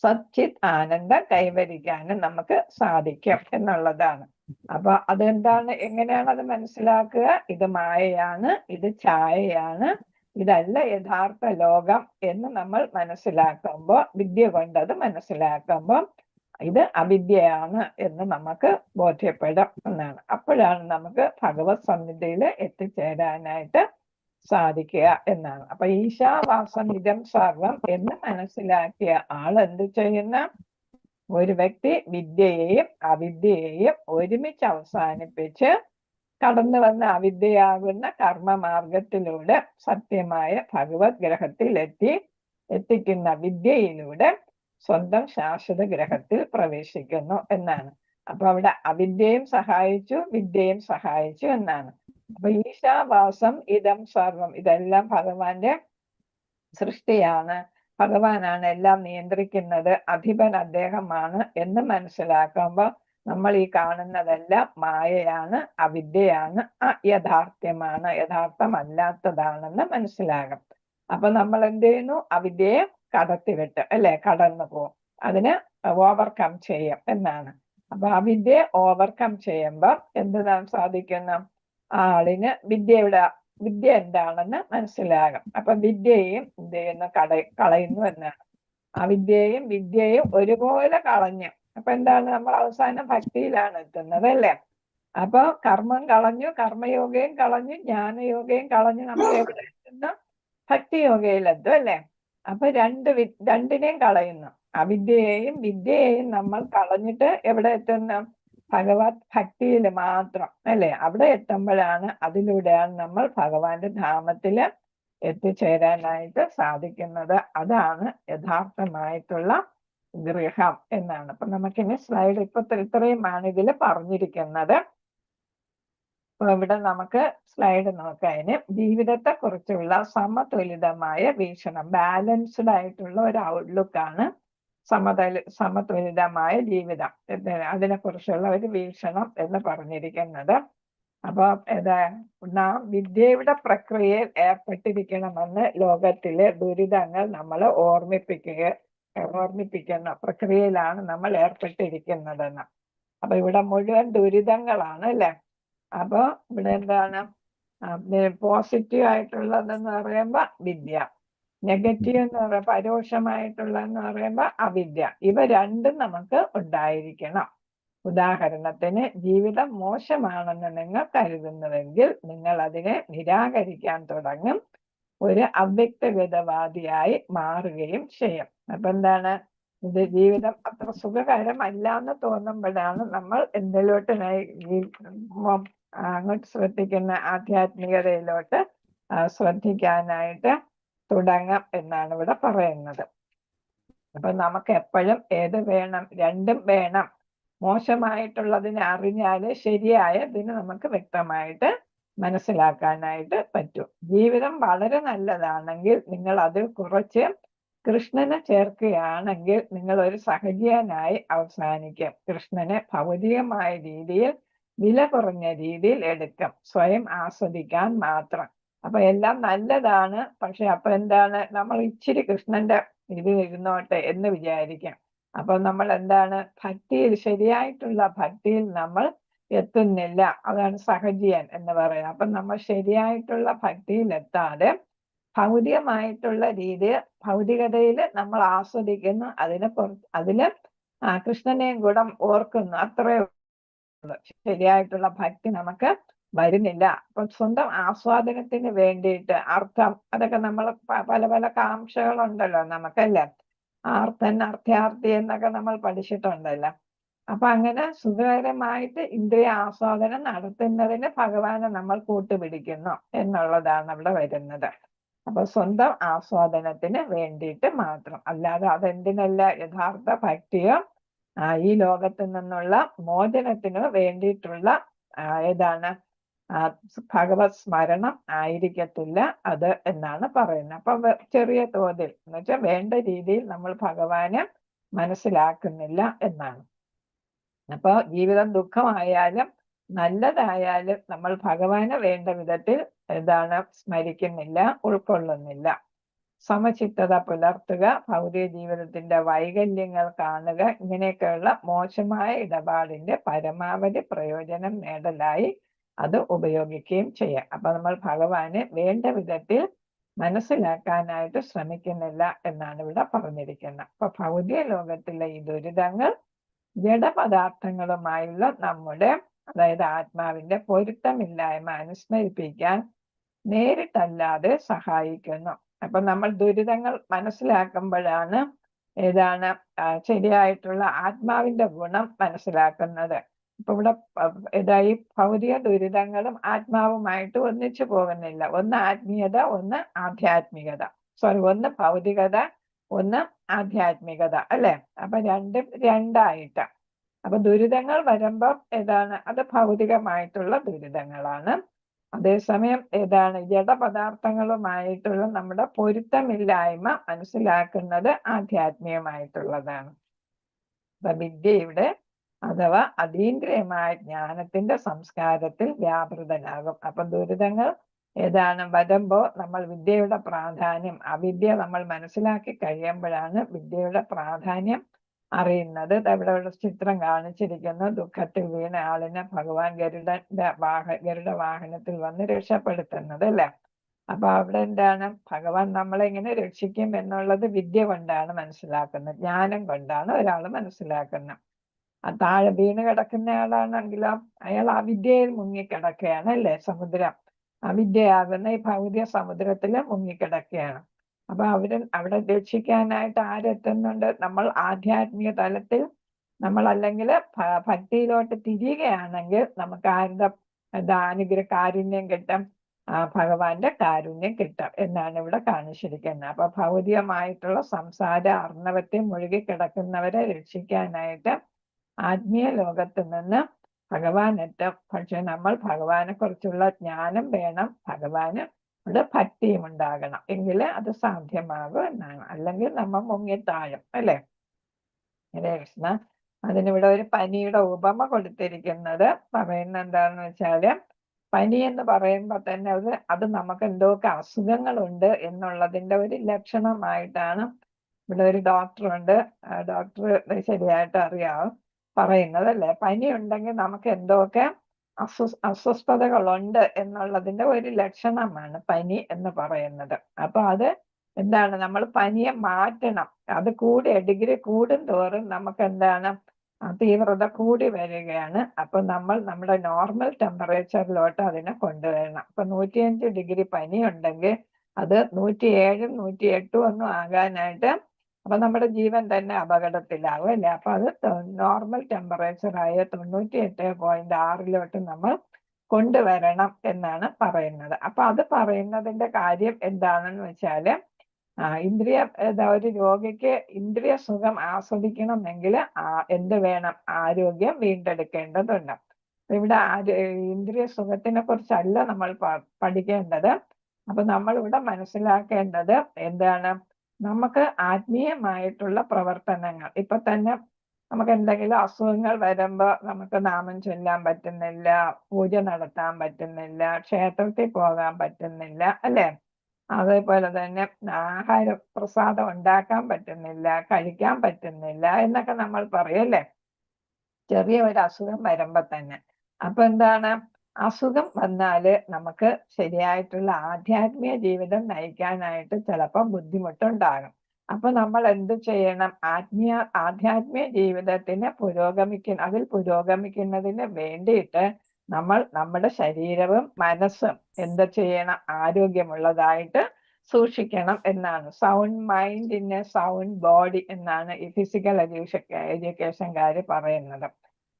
സച്ചിത് ആനന്ദം കൈവരിക്കാനും നമുക്ക് സാധിക്കും എന്നുള്ളതാണ്. അപ്പൊ അതെന്താണ്, എങ്ങനെയാണ് അത് മനസ്സിലാക്കുക? ഇത് മായയാണ്, ഇത് ഛായയാണ്, ഇതല്ല യഥാർത്ഥ ലോകം എന്ന് നമ്മൾ മനസ്സിലാക്കുമ്പോൾ, വിദ്യ കൊണ്ടത് മനസ്സിലാക്കുമ്പോൾ ഇത് അവിദ്യയാണ് എന്ന് നമുക്ക് ബോധ്യപ്പെടും എന്നാണ്. അപ്പോഴാണ് നമുക്ക് ഭഗവത് സന്നിധിയിൽ എത്തിച്ചേരാനായിട്ട് സാധിക്കുക എന്നാണ്. അപ്പൊ ഈശാവാസം ഇതം സർവം എന്ന് മനസ്സിലാക്കിയ ആൾ എന്ത് ചെയ്യുന്ന? ഒരു വ്യക്തി വിദ്യയെയും അവിദ്യയെയും ഒരുമിച്ച് അവസാനിപ്പിച്ച് കടന്നു വന്ന അവിദ്യയാകുന്ന കർമ്മമാർഗത്തിലൂടെ സത്യമായ ഭഗവത് ഗ്രഹത്തിൽ എത്തിക്കുന്ന വിദ്യയിലൂടെ സ്വന്തം ശാശ്വത ഗ്രഹത്തിൽ പ്രവേശിക്കുന്നു എന്നാണ്. അപ്പൊ അവിടെ അവിദ്യയും സഹായിച്ചു, വിദ്യയും സഹായിച്ചു എന്നാണ്. അപ്പൊ ഈശാവാസം ഇതം സർവം, ഇതെല്ലാം ഭഗവാന്റെ സൃഷ്ടിയാണ്, ഭഗവാനാണ് എല്ലാം നിയന്ത്രിക്കുന്നത്, അധിപൻ അദ്ദേഹമാണ് എന്ന് മനസ്സിലാക്കുമ്പോൾ നമ്മൾ ഈ കാണുന്നതെല്ലാം മായയാണ്, അവിദ്യയാണ്, യഥാർത്ഥ്യമാണ്, യഥാർത്ഥമല്ലാത്തതാണെന്ന് മനസ്സിലാകും. അപ്പൊ നമ്മൾ എന്ത് ചെയ്യുന്നു? അവിദ്യയെ കടത്തിവിട്ട് അല്ലെ, കടന്നു പോകും, അതിന് ഓവർകം ചെയ്യും എന്നാണ്. അപ്പൊ അവിദ്യയെ ഓവർകം ചെയ്യുമ്പോൾ എന്താണ് സാധിക്കുന്നു? ആളിന് വിദ്യ എന്താണെന്ന് മനസ്സിലാകും. അപ്പൊ വിദ്യയും എന്ത് ചെയ്യുന്നു? കളയുന്നു എന്നാണ്. അവിദ്യയും വിദ്യയും ഒരുപോലെ കളഞ്ഞു. അപ്പൊ എന്താണ്? നമ്മൾ അവസാനം ഭക്തിയിലാണ് എത്തുന്നത് അല്ലേ. അപ്പൊ കർമ്മം കളഞ്ഞു, കർമ്മയോഗയും കളഞ്ഞു, ജ്ഞാനയോഗയും കളഞ്ഞു, നമ്മൾ എവിടെ എത്തുന്നു? ഭക്തിയോഗയിലെത്തും അല്ലേ. അപ്പൊ രണ്ടിനെയും കളയുന്നു. അവിദ്യയെയും വിദ്യയെയും നമ്മൾ കളഞ്ഞിട്ട് എവിടെ എത്തുന്നു? ഭഗവത് ഭക്തിയിൽ മാത്രം അല്ലെ. അവിടെ എത്തുമ്പോഴാണ്, അതിലൂടെയാണ് നമ്മൾ ഭഗവാന്റെ ധാമത്തില് എത്തിച്ചേരാനായിട്ട് സാധിക്കുന്നത്. അതാണ് യഥാർത്ഥമായിട്ടുള്ള ഗൃഹം എന്നാണ്. അപ്പൊ നമുക്കിനി സ്ലൈഡ് ഇത്രയുമാണ് ഇതിൽ പറഞ്ഞിരിക്കുന്നത്. അപ്പൊ ഇവിടെ നമുക്ക് സ്ലൈഡ് നോക്കാം. അതിന് ജീവിതത്തെ കുറിച്ചുള്ള സമതുലിതമായ വീക്ഷണം, ബാലൻസ്ഡ് ആയിട്ടുള്ള ഒരു ഔട്ട്ലുക്കാണ് സമതുലിതമായ ജീവിതം, അതിനെക്കുറിച്ചുള്ള ഒരു വീക്ഷണം എന്ന് പറഞ്ഞിരിക്കുന്നത്. അപ്പൊ നാം വിദ്യയുടെ പ്രക്രിയയിൽ ഏർപ്പെട്ടിരിക്കണമെന്ന് ലോകത്തിലെ ദുരിതങ്ങൾ നമ്മളെ ഓർമ്മിപ്പിക്കുന്ന പ്രക്രിയയിലാണ് നമ്മൾ ഏർപ്പെട്ടിരിക്കുന്നതെന്ന്. അപ്പൊ ഇവിടെ മുഴുവൻ ദുരിതങ്ങളാണ് അല്ലെ. അപ്പൊ ഇവിടെ എന്താണ് പോസിറ്റീവ് ആയിട്ടുള്ളതെന്ന് പറയുമ്പോ വിദ്യ, നെഗറ്റീവ് എന്ന് പറയുമ്പോൾ പരോക്ഷമായിട്ടുള്ളതെന്ന് പറയുമ്പോൾ അവിദ്യ. ഇവ രണ്ടും നമുക്ക് ഉണ്ടായിരിക്കണം. ഉദാഹരണത്തിന്, ജീവിതം മോശമാണെന്ന് നിങ്ങൾ കരുതുന്നുവെങ്കിൽ നിങ്ങൾ അതിനെ നിരാകരിക്കാൻ തുടങ്ങും, ഒരു അവ്യക്തഗതവാദിയായി മാറുകയും ചെയ്യും. അപ്പൊ എന്താണ്? ഇത് ജീവിതം അത്ര സുഖകരമല്ല എന്ന് തോന്നുമ്പോഴാണ് നമ്മൾ എന്തിലോട്ട് അങ്ങോട്ട് ശ്രദ്ധിക്കുന്ന, ആധ്യാത്മികതയിലോട്ട് ശ്രദ്ധിക്കാനായിട്ട് തുടങ്ങാം എന്നാണ് ഇവിടെ പറയുന്നത്. അപ്പൊ നമുക്ക് എപ്പോഴും ഏത് വേണം? രണ്ടും വേണം. മോശമായിട്ടുള്ളതിനെ അറിഞ്ഞാല് ശരിയായതിന് നമുക്ക് വ്യക്തമായിട്ട് മനസ്സിലാക്കാനായിട്ട് പറ്റും. ജീവിതം വളരെ നല്ലതാണെങ്കിൽ നിങ്ങൾ അതിൽ കുറച്ച് കൃഷ്ണനെ ചേർക്കുകയാണെങ്കിൽ നിങ്ങൾ ഒരു സഹജീവനായി അവസാനിക്കും. കൃഷ്ണനെ ഭൗതികമായ രീതിയിൽ, വില കുറഞ്ഞ രീതിയിൽ എടുക്കും, സ്വയം ആസ്വദിക്കാൻ മാത്രം. അപ്പൊ എല്ലാം നല്ലതാണ്, പക്ഷെ അപ്പൊ എന്താണ്? നമ്മൾ ഇച്ചിരി കൃഷ്ണന്റെ ഇത് ഇരുന്നോട്ടെ എന്ന് വിചാരിക്കാം. അപ്പൊ നമ്മൾ എന്താണ്? ഭക്തിയിൽ, ശരിയായിട്ടുള്ള ഭക്തിയിൽ നമ്മൾ എത്തുന്നില്ല. അതാണ് സഹജിയൻ എന്ന് പറയുന്നത്. അപ്പം നമ്മൾ ശരിയായിട്ടുള്ള ഭക്തിയിൽ എത്താതെ ഭൗതികമായിട്ടുള്ള രീതി, ഭൗതികതയിൽ നമ്മൾ ആസ്വദിക്കുന്നു, അതില് കൃഷ്ണനെയും കൂടെ ഓർക്കുന്നു, അത്രേ ഉള്ളൂ. ശരിയായിട്ടുള്ള ഭക്തി നമുക്ക് വരുന്നില്ല. അപ്പം സ്വന്തം ആസ്വാദനത്തിന് വേണ്ടിയിട്ട് അർത്ഥം, അതൊക്കെ നമ്മൾ പല പല കാംക്ഷകളുണ്ടല്ലോ നമുക്കല്ലേ, ആർത്തൻ അർത്ഥ്യാർത്ഥി എന്നൊക്കെ നമ്മൾ പഠിച്ചിട്ടുണ്ടല്ലോ. അപ്പൊ അങ്ങനെ സുഖകരമായിട്ട് ഇന്ദ്രിയ ആസ്വാദനം നടത്തുന്നതിന് ഭഗവാനെ നമ്മൾ കൂട്ടുപിടിക്കുന്നു എന്നുള്ളതാണ് അവിടെ വരുന്നത്. അപ്പൊ സ്വന്തം ആസ്വാദനത്തിന് വേണ്ടിയിട്ട് മാത്രം, അല്ലാതെ അതെന്തിനല്ല, യഥാർത്ഥ ഭക്തിയോ ഈ ലോകത്തിൽ നിന്നുള്ള മോചനത്തിന് വേണ്ടിയിട്ടുള്ള ഏതാണ് ഭഗവത് സ്മരണം ആയിരിക്കത്തില്ല അത് എന്നാണ് പറയുന്നത്. അപ്പൊ ചെറിയ തോതിൽ എന്ന് വെച്ചാൽ വേണ്ട രീതിയിൽ നമ്മൾ ഭഗവാനെ മനസ്സിലാക്കുന്നില്ല എന്നാണ്. അപ്പൊ ജീവിതം ദുഃഖമായാലും നല്ലതായാലും നമ്മൾ ഭഗവാനെ വേണ്ട വിധത്തിൽ സ്മരിക്കുന്നില്ല, ഉൾക്കൊള്ളുന്നില്ല. സമചിത്തത പുലർത്തുക, ഭൗതിക ജീവിതത്തിന്റെ വൈകല്യങ്ങൾ കാണുക, ഇങ്ങനെയൊക്കെയുള്ള മോശമായ ഇടപാടിന്റെ പരമാവധി പ്രയോജനം നേടലായി അത് ഉപയോഗിക്കുകയും ചെയ്യാം. അപ്പൊ നമ്മൾ ഭഗവാനെ വേണ്ട വിധത്തിൽ മനസ്സിലാക്കാനായിട്ട് ശ്രമിക്കുന്നില്ല എന്നാണ് ഇവിടെ പറഞ്ഞിരിക്കുന്നത്. അപ്പൊ ഭൗതിക ലോകത്തിലെ ഈ ദുരിതങ്ങൾ ജഡപദാർത്ഥങ്ങളുമായുള്ള നമ്മുടെ, അതായത് ആത്മാവിന്റെ പൊരുത്തമില്ലായ്മ അനുസ്മരിപ്പിക്കാൻ നേരിട്ടല്ലാതെ സഹായിക്കുന്നു. അപ്പൊ നമ്മൾ ദുരിതങ്ങൾ മനസ്സിലാക്കുമ്പോഴാണ് ശരിയായിട്ടുള്ള ആത്മാവിന്റെ ഗുണം മനസ്സിലാക്കുന്നത്. ഇപ്പൊ ഇവിടെ ഈ ഭൗതിക ദുരിതങ്ങളും ആത്മാവുമായിട്ട് ഒന്നിച്ചു പോകുന്നില്ല. ഒന്ന് ആത്മീയത, ഒന്ന് ആധ്യാത്മികത. ഒന്ന് ഭൗതികത, ഒന്ന് ആധ്യാത്മികത, അല്ലെ? അപ്പൊ രണ്ടായിട്ട്. അപ്പൊ ദുരിതങ്ങൾ വരുമ്പം അത് ഭൗതികമായിട്ടുള്ള ദുരിതങ്ങളാണ്. അതേസമയം ജഡപദാർത്ഥങ്ങളുമായിട്ടുള്ള നമ്മുടെ പൊരുത്തമില്ലായ്മ മനസ്സിലാക്കുന്നത് ആധ്യാത്മികമായിട്ടുള്ളതാണ്. അപ്പൊ വിദ്യയുടെ അഥവാ അതീന്ദ്രിയമായ ജ്ഞാനത്തിന്റെ സംസ്കാരത്തിൽ വ്യാപൃതനാകും. അപ്പൊ ദുരിതങ്ങൾ വരുമ്പോ നമ്മൾ വിദ്യയുടെ പ്രാധാന്യം, അവിദ്യ നമ്മൾ മനസ്സിലാക്കി കഴിയുമ്പോഴാണ് വിദ്യയുടെ പ്രാധാന്യം അറിയുന്നത്. ഇവിടെ ചിത്രം കാണിച്ചിരിക്കുന്നു. ദുഃഖത്തിൽ വീണ ആളിനെ ഭഗവാൻ ഗരുഡ വാഹനത്തിൽ വന്ന് രക്ഷപ്പെടുത്തുന്നത്, അല്ലെ? അപ്പൊ അവിടെ ഭഗവാൻ നമ്മളെ എങ്ങനെ രക്ഷിക്കും എന്നുള്ളത് വിദ്യ കൊണ്ടാണ് മനസ്സിലാക്കുന്നത്, ജ്ഞാനം കൊണ്ടാണ് ഒരാൾ മനസ്സിലാക്കുന്നത്. താഴെ വീണ് കിടക്കുന്ന ആളാണെങ്കിലോ അയാൾ അവിദ്യയിൽ മുങ്ങിക്കിടക്കുകയാണ്, അല്ലെ? സമുദ്രം, അവിദ്യയാകുന്ന ഈ ഭൗതിക സമുദ്രത്തിൽ മുങ്ങിക്കിടക്കുകയാണ്. അപ്പൊ അവിടെ രക്ഷിക്കാനായിട്ട് ആരെത്തുന്നുണ്ട്? നമ്മൾ ആധ്യാത്മിക തലത്തിൽ നമ്മൾ അല്ലെങ്കിൽ ഭക്തിയിലോട്ട് തിരിയുകയാണെങ്കിൽ നമുക്ക് ആരുടെ കാരുണ്യം കിട്ടും? ഭഗവാന്റെ കാരുണ്യം കിട്ടും എന്നാണ് ഇവിടെ കാണിച്ചിരിക്കുന്നത്. അപ്പൊ ഭൗതികമായിട്ടുള്ള സംസാര അർണവത്തെ മുഴുകി കിടക്കുന്നവരെ രക്ഷിക്കാനായിട്ട് ആത്മീയ ലോകത്ത് നിന്ന് ഭഗവാൻ എത്തും. പക്ഷെ നമ്മൾ ഭഗവാനെ കുറിച്ചുള്ള ജ്ഞാനം വേണം, ഭഗവാന് ഭക്തിയും ഉണ്ടാകണം, എങ്കിലേ അത് സാധ്യമാകും എന്നാണ്. അല്ലെങ്കിൽ നമ്മൾ മുങ്ങിത്താഴും, അല്ലെ? ഹരേ കൃഷ്ണ. അതിനിവിടെ ഒരു പനിയുടെ ഉപമ കൊടുത്തിരിക്കുന്നത് പറയുന്നത് എന്താണെന്ന് വെച്ചാല്, പനി എന്ന് പറയുമ്പോ തന്നെ അത് നമുക്ക് എന്തൊക്കെ അസുഖങ്ങളുണ്ട് എന്നുള്ളതിന്റെ ഒരു ലക്ഷണമായിട്ടാണ്. ഇവിടെ ഒരു ഡോക്ടറുണ്ട്, ഡോക്ടർ ശരിയായിട്ട് അറിയാവും പറയുന്നത്, അല്ലെ? പനി ഉണ്ടെങ്കിൽ നമുക്ക് എന്തൊക്കെ അസ്വസ്ഥതകളുണ്ട് എന്നുള്ളതിന്റെ ഒരു ലക്ഷണമാണ് പനി എന്ന് പറയുന്നത്. അപ്പൊ അത് നമ്മൾ പനിയെ മാറ്റണം. അത് ഡിഗ്രി കൂടും തോറും നമുക്ക് തീവ്രത കൂടി വരികയാണ്. അപ്പൊ നമ്മൾ നമ്മുടെ നോർമൽ ടെമ്പറേച്ചറിലോട്ട് അതിനെ കൊണ്ടുവരണം. ഇപ്പൊ 105 ഡിഗ്രി പനി ഉണ്ടെങ്കിൽ അത് 107, 108 ഒന്നും ആകാനായിട്ട്, അപ്പൊ നമ്മുടെ ജീവൻ തന്നെ അപകടത്തിലാവും, അല്ലെ? അപ്പൊ അത് നോർമൽ ടെമ്പറേച്ചറായ 98.6 നമ്മൾ കൊണ്ടുവരണം എന്നാണ് പറയുന്നത്. അപ്പൊ അത് പറയുന്നതിന്റെ കാര്യം എന്താണെന്ന് വെച്ചാല്, ഒരു രോഗിക്ക് ഇന്ദ്രിയ സുഖം ആസ്വദിക്കണമെങ്കിൽ എന്ത് വേണം? ആരോഗ്യം വീണ്ടെടുക്കേണ്ടതുണ്ട്. ഇവിടെ ഇന്ദ്രിയ സുഖത്തിനെ കുറിച്ചല്ല നമ്മൾ പഠിക്കേണ്ടത്. അപ്പൊ നമ്മൾ ഇവിടെ മനസ്സിലാക്കേണ്ടത് നമുക്ക് ആത്മീയമായിട്ടുള്ള പ്രവർത്തനങ്ങൾ. ഇപ്പൊ തന്നെ നമുക്ക് എന്തെങ്കിലും അസുഖങ്ങൾ വരുമ്പോ നമുക്ക് നാമം ചൊല്ലാൻ പറ്റുന്നില്ല, പൂജ നടത്താൻ പറ്റുന്നില്ല, ക്ഷേത്രത്തിൽ പോകാൻ പറ്റുന്നില്ല, അല്ലെ? അതേപോലെ തന്നെ പ്രസാദം ഉണ്ടാക്കാൻ പറ്റുന്നില്ല, കഴിക്കാൻ പറ്റുന്നില്ല എന്നൊക്കെ നമ്മൾ പറയും, അല്ലെ? ചെറിയ ഒരു അസുഖം വരുമ്പോ തന്നെ. അപ്പൊ എന്താണ്, അസുഖം വന്നാല് നമുക്ക് ശരിയായിട്ടുള്ള ആധ്യാത്മിക ജീവിതം നയിക്കാനായിട്ട് ചിലപ്പോൾ ബുദ്ധിമുട്ടുണ്ടാകും. അപ്പൊ നമ്മൾ എന്ത് ചെയ്യണം? ആധ്യാത്മിക ജീവിതത്തിന് അതിൽ പുരോഗമിക്കുന്നതിന് വേണ്ടിയിട്ട് നമ്മൾ നമ്മുടെ ശരീരവും മനസ്സും എന്ത് ചെയ്യണം? ആരോഗ്യമുള്ളതായിട്ട് സൂക്ഷിക്കണം എന്നാണ്. Sound mind in A sound body എന്നാണ് ഈ ഫിസിക്കൽ എഡ്യൂക്കേഷൻകാര് പറയുന്നത്.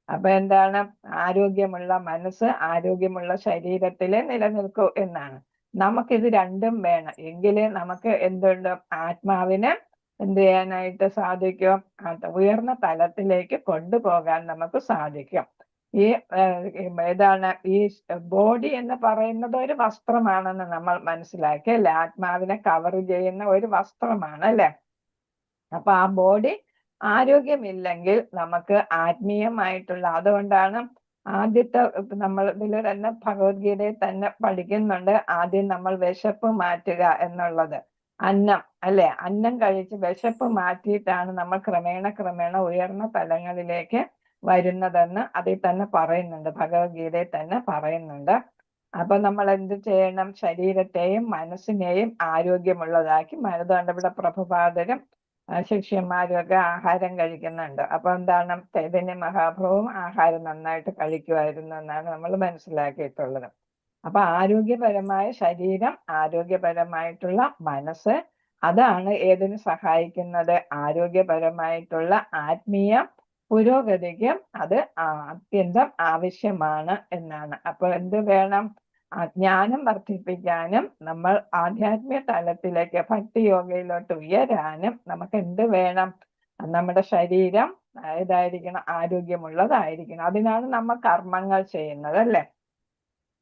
അപ്പൊ എന്താണ്? ആരോഗ്യമുള്ള മനസ്സ് ആരോഗ്യമുള്ള ശരീരത്തില് നിലനിൽക്കൂ എന്നാണ്. നമുക്കിത് രണ്ടും വേണം. എങ്കിലേ നമുക്ക് എന്തുണ്ട്? ആത്മാവിനെ എന്ത് ചെയ്യാനായിട്ട് സാധിക്കും? ഉയർന്ന തലത്തിലേക്ക് കൊണ്ടുപോകാൻ നമുക്ക് സാധിക്കും. ഈ ഏതാണ് ഈ ബോഡി എന്ന് പറയുന്നത് ഒരു വസ്ത്രമാണെന്ന് നമ്മൾ മനസ്സിലാക്കി അല്ലെ? ആത്മാവിനെ കവർ ചെയ്യുന്ന ഒരു വസ്ത്രമാണ് അല്ലെ? അപ്പൊ ആ ബോഡി ആരോഗ്യമില്ലെങ്കിൽ നമുക്ക് ആത്മീയമായിട്ടുള്ള, അതുകൊണ്ടാണ് ആദ്യത്തെ നമ്മൾ ഇതിൽ തന്നെ ഭഗവത്ഗീതയിൽ തന്നെ പഠിക്കുന്നുണ്ട്, ആദ്യം നമ്മൾ വിശപ്പ് മാറ്റുക എന്നുള്ളത്. അന്നം അല്ലെ? അന്നം കഴിച്ച് വിശപ്പ് മാറ്റിയിട്ടാണ് നമ്മൾ ക്രമേണ ഉയർന്ന തലങ്ങളിലേക്ക് വരുന്നതെന്ന് അതിൽ തന്നെ പറയുന്നുണ്ട്, ഭഗവത്ഗീതയിൽ തന്നെ പറയുന്നുണ്ട്. അപ്പൊ നമ്മൾ എന്ത് ചെയ്യണം? ശരീരത്തെയും മനസ്സിനെയും ആരോഗ്യമുള്ളതാക്കി. അതുകൊണ്ട് ഇവിടെ പ്രഭുപാദരും ശിഷ്യന്മാരും ഒക്കെ ആഹാരം കഴിക്കുന്നുണ്ട്. അപ്പൊ എന്താണ്? ചൈതന്യ മഹാപ്രഭുവും ആഹാരം നന്നായിട്ട് കഴിക്കുമായിരുന്നു എന്നാണ് നമ്മൾ മനസ്സിലാക്കിയിട്ടുള്ളത്. അപ്പൊ ആരോഗ്യപരമായ ശരീരം, ആരോഗ്യപരമായിട്ടുള്ള മനസ്സ്, അതാണ് ഏതിന് സഹായിക്കുന്നത്? ആരോഗ്യപരമായിട്ടുള്ള ആത്മീയ പുരോഗതിക്കും അത് അത്യന്തം ആവശ്യമാണ് എന്നാണ്. അപ്പൊ എന്ത് വേണം? ജ്ഞാനം വർദ്ധിപ്പിക്കാനും നമ്മൾ ആധ്യാത്മിക തലത്തിലേക്ക് ഭക്തിയോഗയിലോട്ട് ഉയരാനും നമുക്ക് എന്ത് വേണം? നമ്മുടെ ശരീരം ഇതായിരിക്കണം, ആരോഗ്യമുള്ളതായിരിക്കണം. അതിനാണ് നമ്മൾ കർമ്മങ്ങൾ ചെയ്യുന്നത് അല്ലെ?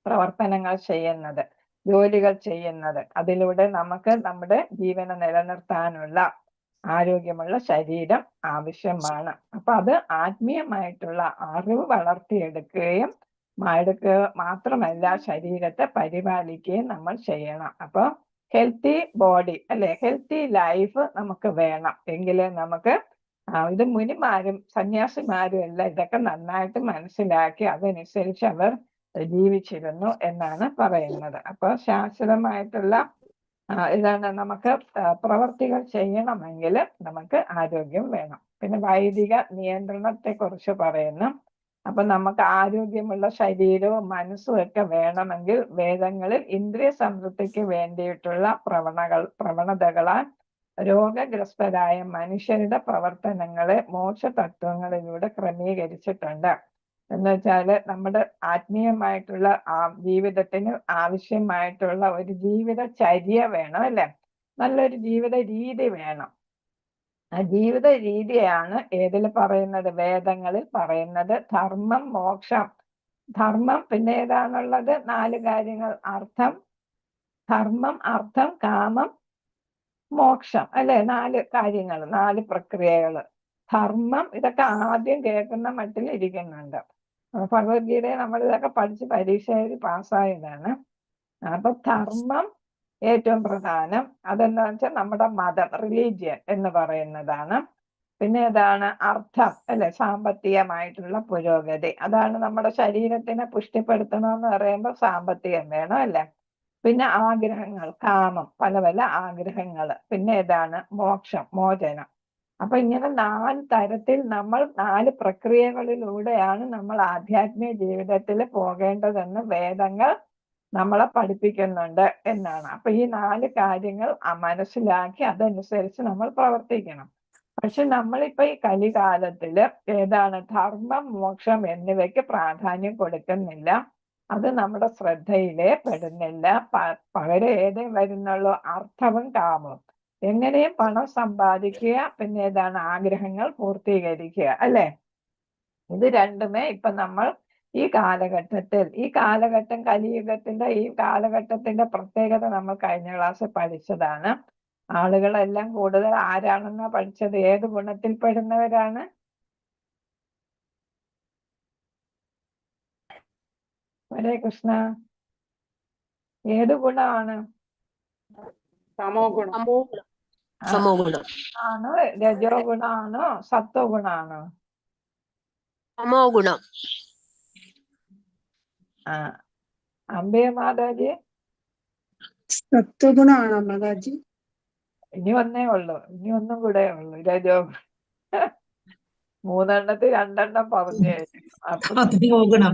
പ്രവർത്തനങ്ങൾ ചെയ്യുന്നത്, ജോലികൾ ചെയ്യുന്നത്. അതിലൂടെ നമുക്ക് നമ്മുടെ ജീവനെ നിലനിർത്താനുള്ള ആരോഗ്യമുള്ള ശരീരം ആവശ്യമാണ്. അപ്പൊ അത് ആത്മീയമായിട്ടുള്ള അറിവ് വളർത്തിയെടുക്കുകയും മാത്രമല്ല ശരീരത്തെ പരിപാലിക്കുകയും നമ്മൾ ചെയ്യണം. അപ്പൊ ഹെൽത്തി ബോഡി അല്ലെ, ഹെൽത്തി ലൈഫ് നമുക്ക് വേണം. എങ്കിലേ നമുക്ക് ഇത് മുനിമാരും സന്യാസിമാരും എല്ലാം ഇതൊക്കെ നന്നായിട്ട് മനസ്സിലാക്കി അതനുസരിച്ച് അവർ ജീവിച്ചിരുന്നു എന്നാണ് പറയുന്നത്. അപ്പൊ ശാശ്വതമായിട്ടുള്ള ഇതാണ് നമുക്ക് പ്രവർത്തികൾ ചെയ്യണമെങ്കിൽ നമുക്ക് ആരോഗ്യം വേണം. പിന്നെ വൈദിക നിയന്ത്രണത്തെ കുറിച്ച് പറയുന്നു. അപ്പൊ നമുക്ക് ആരോഗ്യമുള്ള ശരീരവും മനസ്സും ഒക്കെ വേണമെങ്കിൽ വേദങ്ങളിൽ ഇന്ദ്രിയ സംതൃപ്തിക്ക് വേണ്ടിയിട്ടുള്ള പ്രവണതകളാൽ രോഗഗ്രസ്തരായ മനുഷ്യരുടെ പ്രവർത്തനങ്ങളെ മോക്ഷ തത്വങ്ങളിലൂടെ ക്രമീകരിച്ചിട്ടുണ്ട്. എന്ന് വെച്ചാല് നമ്മുടെ ആത്മീയമായിട്ടുള്ള ജീവിതത്തിന് ആവശ്യമായിട്ടുള്ള ഒരു ജീവിതചര്യ വേണം അല്ലെ? നല്ലൊരു ജീവിത രീതി വേണം. ആ ജീവിത രീതിയാണ് ഏതിൽ പറയുന്നത്? വേദങ്ങളിൽ പറയുന്നത്. ധർമ്മം, മോക്ഷം. ധർമ്മം പിന്നെ ഏതാണുള്ളത്? 4 കാര്യങ്ങൾ. ധർമ്മം, അർത്ഥം, കാമം, മോക്ഷം അല്ലെ? 4 കാര്യങ്ങൾ, 4 പ്രക്രിയകള്. ധർമ്മം ഇതൊക്കെ ആദ്യം കേൾക്കുന്ന മട്ടിൽ ഇരിക്കുന്നുണ്ട്. ഭഗവത്ഗീതയെ നമ്മൾ ഇതൊക്കെ പഠിച്ച് പരീക്ഷ എഴുതി പാസ്സായതാണ്. അപ്പൊ ധർമ്മം ഏറ്റവും പ്രധാനം. അതെന്താ വെച്ചാൽ നമ്മുടെ മതം, റിലീജിയൻ എന്ന് പറയുന്നതാണ്. പിന്നെ ഏതാണ്? അർത്ഥം അല്ലെ? സാമ്പത്തികമായിട്ടുള്ള പുരോഗതി. അതാണ് നമ്മുടെ ശരീരത്തിനെ പുഷ്ടിപ്പെടുത്തണമെന്ന് പറയുമ്പോൾ സാമ്പത്തികം വേണം അല്ലെ? പിന്നെ ആഗ്രഹങ്ങൾ, കാമം, പല പല ആഗ്രഹങ്ങൾ. പിന്നെ ഏതാണ്? മോക്ഷം, മോചനം. അപ്പൊ ഇങ്ങനെ 4 തരത്തിൽ നമ്മൾ 4 പ്രക്രിയകളിലൂടെയാണ് നമ്മൾ ആധ്യാത്മിക ജീവിതത്തിൽ പോകേണ്ടതെന്ന് വേദങ്ങൾ നമ്മളെ പഠിപ്പിക്കുന്നുണ്ട് എന്നാണ്. അപ്പൊ ഈ 4 കാര്യങ്ങൾ മനസ്സിലാക്കി അതനുസരിച്ച് നമ്മൾ പ്രവർത്തിക്കണം. പക്ഷെ നമ്മളിപ്പോ ഈ കലികാലത്തില് ഏതാണ്? ധർമ്മം, മോക്ഷം എന്നിവയ്ക്ക് പ്രാധാന്യം കൊടുക്കുന്നില്ല. അത് നമ്മുടെ ശ്രദ്ധയിലേ പെടുന്നില്ല. പകരം ഏതേ വരുന്നുള്ളൂ? അർത്ഥവും കാമവും. എങ്ങനെയും പണം സമ്പാദിക്കുക, പിന്നെ ഏതാണ്? ആഗ്രഹങ്ങൾ പൂർത്തീകരിക്കുക അല്ലെ? ഇത് രണ്ടുമേ ഇപ്പൊ നമ്മൾ ഈ കാലഘട്ടം കലിയുഗത്തിന്റെ ഈ കാലഘട്ടത്തിന്റെ പ്രത്യേകത നമ്മൾ കഴിഞ്ഞ ക്ലാസ്സിൽ പഠിച്ചതാണ്. ആളുകളെല്ലാം കൂടുതൽ ആരാണെന്നാ പഠിച്ചത്? ഏത് ഗുണത്തിൽ പെടുന്നവരാണ്? ഹരേ കൃഷ്ണ. ഏത് ഗുണമാണ്? ആണോ രജോ ഗുണമാണോ സത്വ ഗുണമാണോ? തമോ ഗുണം. ആ അംബിക മാതാജി സത്വഗുണമാണോ മാതാജി? ഇനി ഒന്നേ ഉള്ളൂ, ഇനി ഒന്നും കൂടെ ഉള്ളൂ. രജോ മൂന്നെണ്ണത്തിൽ രണ്ടെണ്ണം പറഞ്ഞു കഴിഞ്ഞു. അപ്പൊ തമോഗുണം.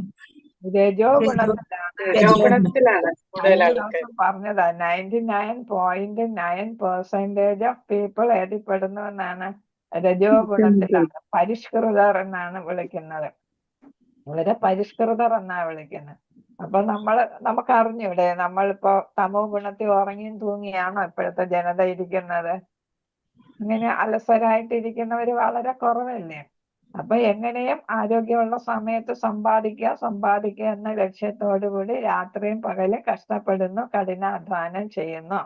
രജോ ഗുണത്തിലാണ് രജോഗുണത്തിലാണ് കൂടുതൽ കഴിഞ്ഞ ആൾക്കാർ. ദിവസം പറഞ്ഞതാ 99.9% ഓഫ് പീപ്പിൾ ഏതിപ്പെടുന്നു എന്നാണ്. രജോ ഗുണത്തിലാണ്. പരിഷ്കൃതർ എന്നാണ് വിളിക്കുന്നത്. ഇവരെ പരിഷ്കൃതർ എന്നാ വിളിക്കുന്നത്. അപ്പൊ നമുക്ക് അറിഞ്ഞൂടെ, നമ്മളിപ്പോ തമോ ഗുണത്തിൽ ഉറങ്ങിയും തൂങ്ങിയാണോ ഇപ്പോഴത്തെ ജനത ഇരിക്കുന്നത്? ഇങ്ങനെ അലസരായിട്ടിരിക്കുന്നവര് വളരെ കുറവല്ലേ. അപ്പൊ എങ്ങനെയും ആരോഗ്യമുള്ള സമയത്ത് സമ്പാദിക്കുക എന്ന ലക്ഷ്യത്തോടു കൂടി രാത്രിയും പകലും കഷ്ടപ്പെടുന്നു, കഠിനാധ്വാനം ചെയ്യുന്നു.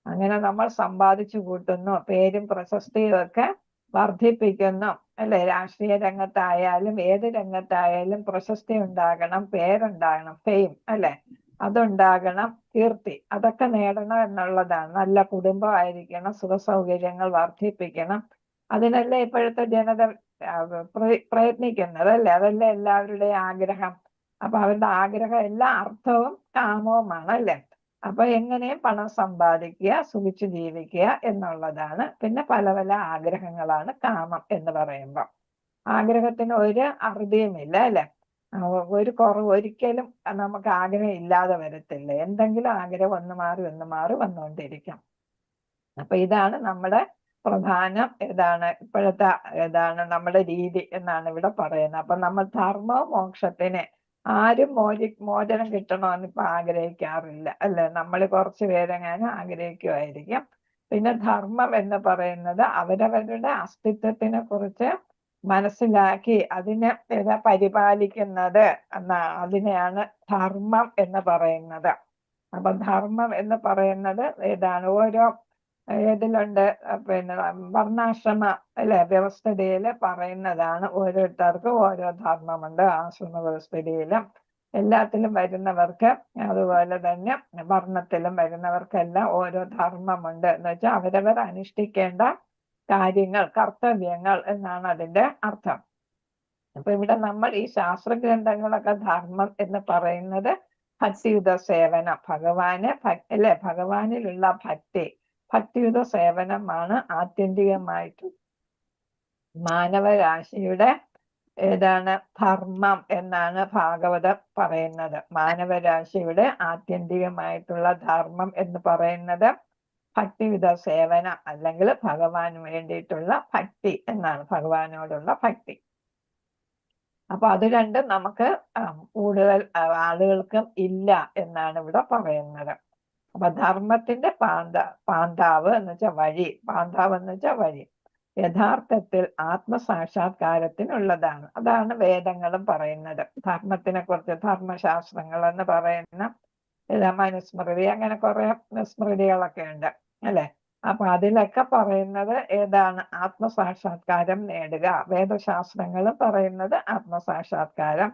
അങ്ങനെ നമ്മൾ സമ്പാദിച്ചു കൂട്ടുന്നു, പേരും പ്രശസ്തിയും ഒക്കെ വർദ്ധിപ്പിക്കുന്നു അല്ലെ. രാഷ്ട്രീയ രംഗത്തായാലും ഏത് രംഗത്തായാലും പ്രശസ്തി ഉണ്ടാകണം, പേരുണ്ടാകണം, ഫെയിം അല്ലെ, അതുണ്ടാകണം, കീർത്തി അതൊക്കെ നേടണം എന്നുള്ളതാണ്. നല്ല കുടുംബമായിരിക്കണം, സുഖസൗകര്യങ്ങൾ വർദ്ധിപ്പിക്കണം. അതിനല്ലേ ഇപ്പോഴത്തെ ജനത പ്രയത്നിക്കുന്നത് അല്ലേ. അതല്ലേ എല്ലാവരുടെയും ആഗ്രഹം. അപ്പൊ അവരുടെ ആഗ്രഹം എല്ലാ അർത്ഥവും കാമവുമാണ് അല്ലെ. അപ്പൊ എങ്ങനെയും പണം സമ്പാദിക്കുക, സുഖിച്ചു ജീവിക്കുക എന്നുള്ളതാണ്. പിന്നെ പല പല ആഗ്രഹങ്ങളാണ് കാമം എന്ന് പറയുമ്പോൾ. ആഗ്രഹത്തിന് ഒരു അറുതിയുമില്ല അല്ലെ. ഒരു കുറവ് ഒരിക്കലും നമുക്ക് ആഗ്രഹം ഇല്ലാതെ വരത്തില്ല. എന്തെങ്കിലും ആഗ്രഹം ഒന്ന് മാറി വന്നുകൊണ്ടിരിക്കും. അപ്പൊ ഇതാണ് നമ്മുടെ പ്രധാനം. ഇപ്പോഴത്തെ നമ്മുടെ രീതി എന്നാണ് ഇവിടെ പറയുന്നത്. അപ്പൊ നമ്മൾ ധർമ്മവും മോക്ഷത്തിന് ആരും മോചനം കിട്ടണമെന്ന് ഇപ്പൊ ആഗ്രഹിക്കാറില്ല അല്ലെ. നമ്മൾ കുറച്ച് പേരെങ്ങാനും ആഗ്രഹിക്കുമായിരിക്കും. പിന്നെ ധർമ്മം എന്ന് പറയുന്നത് അവരവരുടെ അസ്തിത്വത്തിനെ കുറിച്ച് മനസ്സിലാക്കി അതിനെ പരിപാലിക്കുന്നത് അതിനെയാണ് ധർമ്മം എന്ന് പറയുന്നത്. അപ്പൊ ധർമ്മം എന്ന് പറയുന്നത് ഓരോ ഏതിലുണ്ട്, പിന്നെ വർണ്ണാശ്രമ അല്ലെ വ്യവസ്ഥിതിയില് പറയുന്നതാണ്. ഓരോരുത്തർക്കും ഓരോ ധർമ്മമുണ്ട്. ആശ്രമ വ്യവസ്ഥിതിയിലും എല്ലാത്തിലും വരുന്നവർക്ക്, അതുപോലെ തന്നെ വർണ്ണത്തിലും വരുന്നവർക്കെല്ലാം ഓരോ ധർമ്മമുണ്ട്. എന്ന് വെച്ചാൽ അവരവർ അനുഷ്ഠിക്കേണ്ട കാര്യങ്ങൾ, കർത്തവ്യങ്ങൾ എന്നാണ് അതിന്റെ അർത്ഥം. അപ്പൊ ഇവിടെ നമ്മൾ ഈ ശാസ്ത്ര ഗ്രന്ഥങ്ങളൊക്കെ ധർമ്മം എന്ന് പറയുന്നത് ഭക്തിയുത സേവനം, ഭഗവാനിലുള്ള ഭക്തിയുത സേവനമാണ് ആത്യന്തികമായിട്ട് മാനവരാശിയുടെ ധർമ്മം എന്നാണ് ഭാഗവതം പറയുന്നത്. മാനവരാശിയുടെ ആത്യന്തികമായിട്ടുള്ള ധർമ്മം എന്ന് പറയുന്നത് ഭക്തിയുത സേവനം അല്ലെങ്കിൽ ഭഗവാന് വേണ്ടിയിട്ടുള്ള ഭക്തി എന്നാണ്, ഭഗവാനോടുള്ള ഭക്തി. അപ്പൊ അത് രണ്ടും നമുക്ക് കൂടുതൽ ആളുകൾക്കും ഇല്ല എന്നാണ് ഇവിടെ പറയുന്നത്. അപ്പൊ ധർമ്മത്തിന്റെ പാന്താവ് എന്ന് വെച്ചാൽ വഴി യഥാർത്ഥത്തിൽ ആത്മസാക്ഷാത്കാരത്തിനുള്ളതാണ്. അതാണ് വേദങ്ങളും പറയുന്നത്. ധർമ്മത്തിനെ കുറിച്ച് ധർമ്മശാസ്ത്രങ്ങൾ എന്ന് പറയുന്ന മനുസ്മൃതി, അങ്ങനെ കുറെ സ്മൃതികളൊക്കെ ഉണ്ട് അല്ലെ. അപ്പൊ അതിലൊക്കെ പറയുന്നത് ആത്മസാക്ഷാത്കാരം നേടുക. വേദശാസ്ത്രങ്ങളും പറയുന്നത് ആത്മസാക്ഷാത്കാരം,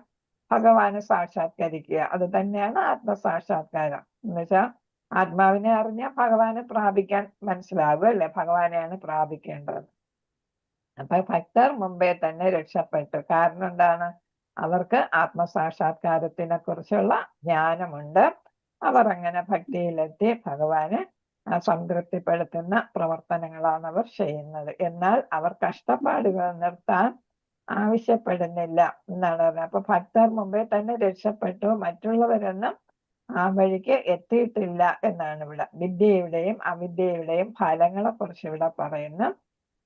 ഭഗവാനെ സാക്ഷാത്കരിക്കുക. അത് തന്നെയാണ് ആത്മസാക്ഷാത്കാരം. എന്ന് വെച്ചാൽ ആത്മാവിനെ അറിഞ്ഞാൽ ഭഗവാനെ പ്രാപിക്കാൻ മനസ്സിലാകും അല്ലെ. ഭഗവാനെയാണ് പ്രാപിക്കേണ്ടത്. അപ്പൊ ഭക്തർ മുമ്പേ തന്നെ രക്ഷപ്പെട്ടു. കാരണം എന്താണ്? അവർക്ക് ആത്മസാക്ഷാത്കാരത്തിനെ കുറിച്ചുള്ള ജ്ഞാനമുണ്ട്. അവർ അങ്ങനെ ഭക്തിയിലെത്തി ഭഗവാനെ സംതൃപ്തിപ്പെടുത്തുന്ന പ്രവർത്തനങ്ങളാണ് അവർ ചെയ്യുന്നത്. എന്നാൽ അവർ കഷ്ടപ്പാടുകൾ നിർത്താൻ ആവശ്യപ്പെടുന്നില്ല എന്നാണ് പറയുന്നത്. അപ്പൊ ഭക്തർ മുമ്പേ തന്നെ രക്ഷപ്പെട്ടു, മറ്റുള്ളവരൊന്നും ആ വഴിക്ക് എത്തിയിട്ടില്ല എന്നാണ് ഇവിടെ. വിദ്യയുടെയും അവിദ്യയുടെയും ഫലങ്ങളെ കുറിച്ച് ഇവിടെ പറയുന്നു.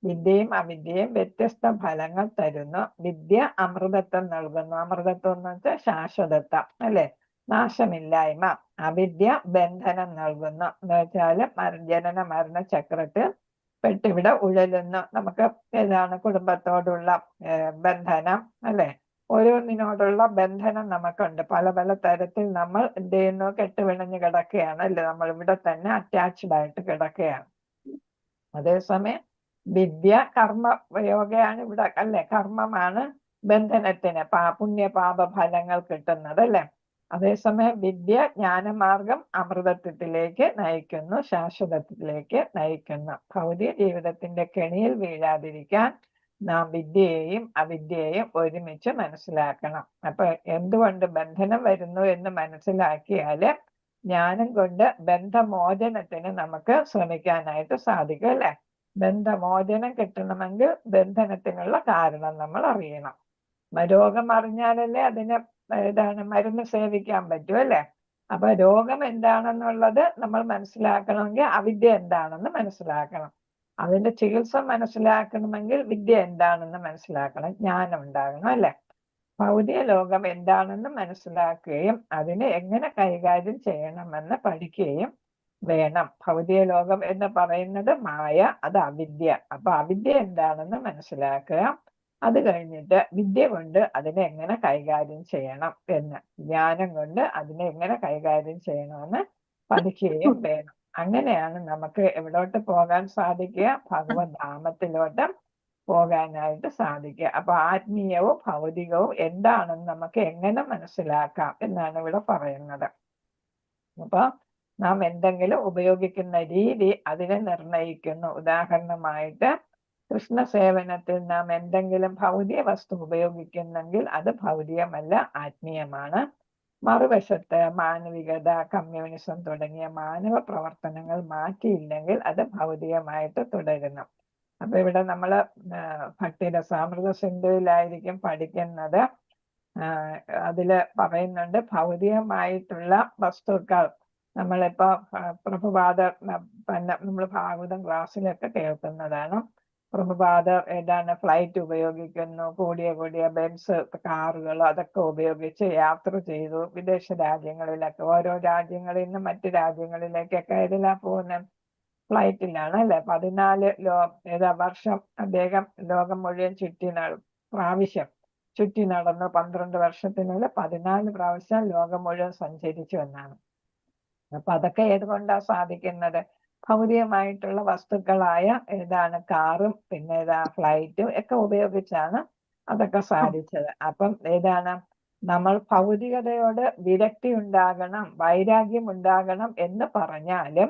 വിദ്യയും അവിദ്യയും വ്യത്യസ്ത ഫലങ്ങൾ തരുന്നു. വിദ്യ അമൃതത്വം നൽകുന്നു. അമൃതത്വം എന്ന് വെച്ചാൽ ശാശ്വതത്വം അല്ലെ, നാശമില്ലായ്മ. അവിദ്യ ബന്ധനം നൽകുന്നു. എന്ന് വെച്ചാല് ജനന മരണ ചക്രത്തിൽ പെട്ടിവിടെ ഉഴലുന്നു. നമുക്ക് കുടുംബത്തോടുള്ള ബന്ധനം അല്ലെ, ഓരോന്നിനോടുള്ള ബന്ധനം നമുക്കുണ്ട്. പല പല തരത്തിൽ നമ്മൾ എന്ത് ചെയ്യുന്നു? കെട്ടുപിണഞ്ഞ് കിടക്കുകയാണ് അല്ലെ. നമ്മൾ ഇവിടെ തന്നെ അറ്റാച്ച്ഡ് ആയിട്ട് കിടക്കുകയാണ്. അതേസമയം വിദ്യ യോഗയാണ് ഇവിടെ അല്ലെ. കർമ്മമാണ് ബന്ധനത്തിന് പുണ്യപാപ ഫലങ്ങൾ കിട്ടുന്നത് അല്ലെ. അതേസമയം വിദ്യ ജ്ഞാനമാർഗം അമൃതത്വത്തിലേക്ക് നയിക്കുന്നു, ശാശ്വതത്വത്തിലേക്ക് നയിക്കുന്നു. ഭൗതിക ജീവിതത്തിന്റെ കെണിയിൽ വീഴാതിരിക്കാൻ നാം വിദ്യയെയും അവിദ്യയെയും ഒരുമിച്ച് മനസ്സിലാക്കണം. അപ്പൊ എന്തുകൊണ്ട് ബന്ധനം വരുന്നു എന്ന് മനസ്സിലാക്കിയാല് ജ്ഞാനം കൊണ്ട് ബന്ധമോചനത്തിന് നമുക്ക് ശ്രമിക്കാനായിട്ട് സാധിക്കും അല്ലെ. ബന്ധമോചനം കിട്ടണമെങ്കിൽ ബന്ധനത്തിനുള്ള കാരണം നമ്മൾ അറിയണം. രോഗം അറിഞ്ഞാലല്ലേ അതിന് മരുന്ന് സേവിക്കാൻ പറ്റൂ അല്ലെ. അപ്പൊ രോഗം എന്താണെന്നുള്ളത് നമ്മൾ മനസ്സിലാക്കണമെങ്കിൽ അവിദ്യ എന്താണെന്ന് മനസ്സിലാക്കണം. അതിന്റെ ചികിത്സ മനസ്സിലാക്കണമെങ്കിൽ വിദ്യ എന്താണെന്ന് മനസ്സിലാക്കണം, ജ്ഞാനം ഉണ്ടാകണം അല്ലെ. ഭൗതിക ലോകം എന്താണെന്ന് മനസ്സിലാക്കുകയും അതിനെ എങ്ങനെ കൈകാര്യം ചെയ്യണമെന്ന് പഠിക്കുകയും വേണം. ഭൗതിക ലോകം എന്ന് പറയുന്നത് മായ, അത് അവിദ്യ. അപ്പൊ അവിദ്യ എന്താണെന്ന് മനസ്സിലാക്കുക. അത് കഴിഞ്ഞിട്ട് വിദ്യ കൊണ്ട് അതിനെ എങ്ങനെ കൈകാര്യം ചെയ്യണം എന്ന്, ജ്ഞാനം കൊണ്ട് അതിനെ എങ്ങനെ കൈകാര്യം ചെയ്യണമെന്ന് പഠിക്കുകയും വേണം. അങ്ങനെയാണ് നമുക്ക് എവിടോട്ട് പോകാൻ സാധിക്കുക? ഭഗവത് ധാമത്തിലോട്ട് പോകാനായിട്ട് സാധിക്കുക. അപ്പൊ ആത്മീയവും ഭൗതികവും എന്താണെന്ന് നമുക്ക് എങ്ങനെ മനസ്സിലാക്കാം എന്നാണ് ഇവിടെ പറയുന്നത്. അപ്പൊ നാം എന്തെങ്കിലും ഉപയോഗിക്കുന്ന രീതി അതിനെ നിർണയിക്കുന്നു. ഉദാഹരണമായിട്ട് കൃഷ്ണസേവനത്തിൽ നാം എന്തെങ്കിലും ഭൗതിക വസ്തു ഉപയോഗിക്കുന്നെങ്കിൽ അത് ഭൗതികമല്ല, ആത്മീയമാണ്. മറുവശത്ത് മാനവികത, കമ്മ്യൂണിസം തുടങ്ങിയ മാനവ പ്രവർത്തനങ്ങൾ മാറ്റിയില്ലെങ്കിൽ അത് ഭൗതികമായിട്ട് തുടരുന്നു. അപ്പൊ ഇവിടെ നമ്മള് ഭക്തിരസാമൃത സിന്ധുവിലായിരിക്കും പഠിക്കുന്നത്. അതില് പറയുന്നുണ്ട് ഭൗതികമായിട്ടുള്ള വസ്തുക്കൾ. നമ്മളിപ്പോ പ്രഭുപാദ നമ്മൾ ഭാഗവതം ക്ലാസ്സിലൊക്കെ കേൾക്കുന്നതാണ്. പ്രഭുപാദ ഫ്ലൈറ്റ് ഉപയോഗിക്കുന്നു, കൂടിയ ബെൻസ് കാറുകൾ അതൊക്കെ ഉപയോഗിച്ച് യാത്ര ചെയ്തു വിദേശ രാജ്യങ്ങളിലൊക്കെ. ഓരോ രാജ്യങ്ങളിൽ നിന്ന് മറ്റു രാജ്യങ്ങളിലേക്കൊക്കെ ഇതിലാ പോകുന്നത്, ഫ്ലൈറ്റിലാണ് അല്ലെ. 14 വർഷം അദ്ദേഹം ലോകം മുഴുവൻ പ്രാവശ്യം ചുറ്റി നടന്നു. 12 വർഷത്തിനുള്ളിൽ 14 പ്രാവശ്യം ലോകം മുഴുവൻ സഞ്ചരിച്ചു എന്നാണ്. അപ്പൊ അതൊക്കെ ഏതുകൊണ്ടാ സാധിക്കുന്നത്? ഭൗതികമായിട്ടുള്ള വസ്തുക്കളായ കാറും പിന്നെ ഫ്ലൈറ്റും ഒക്കെ ഉപയോഗിച്ചാണ് അതൊക്കെ സാധിച്ചത്. അപ്പം നമ്മൾ ഭൗതികതയോട് വിരക്തി ഉണ്ടാകണം, വൈരാഗ്യം ഉണ്ടാകണം എന്ന് പറഞ്ഞാലും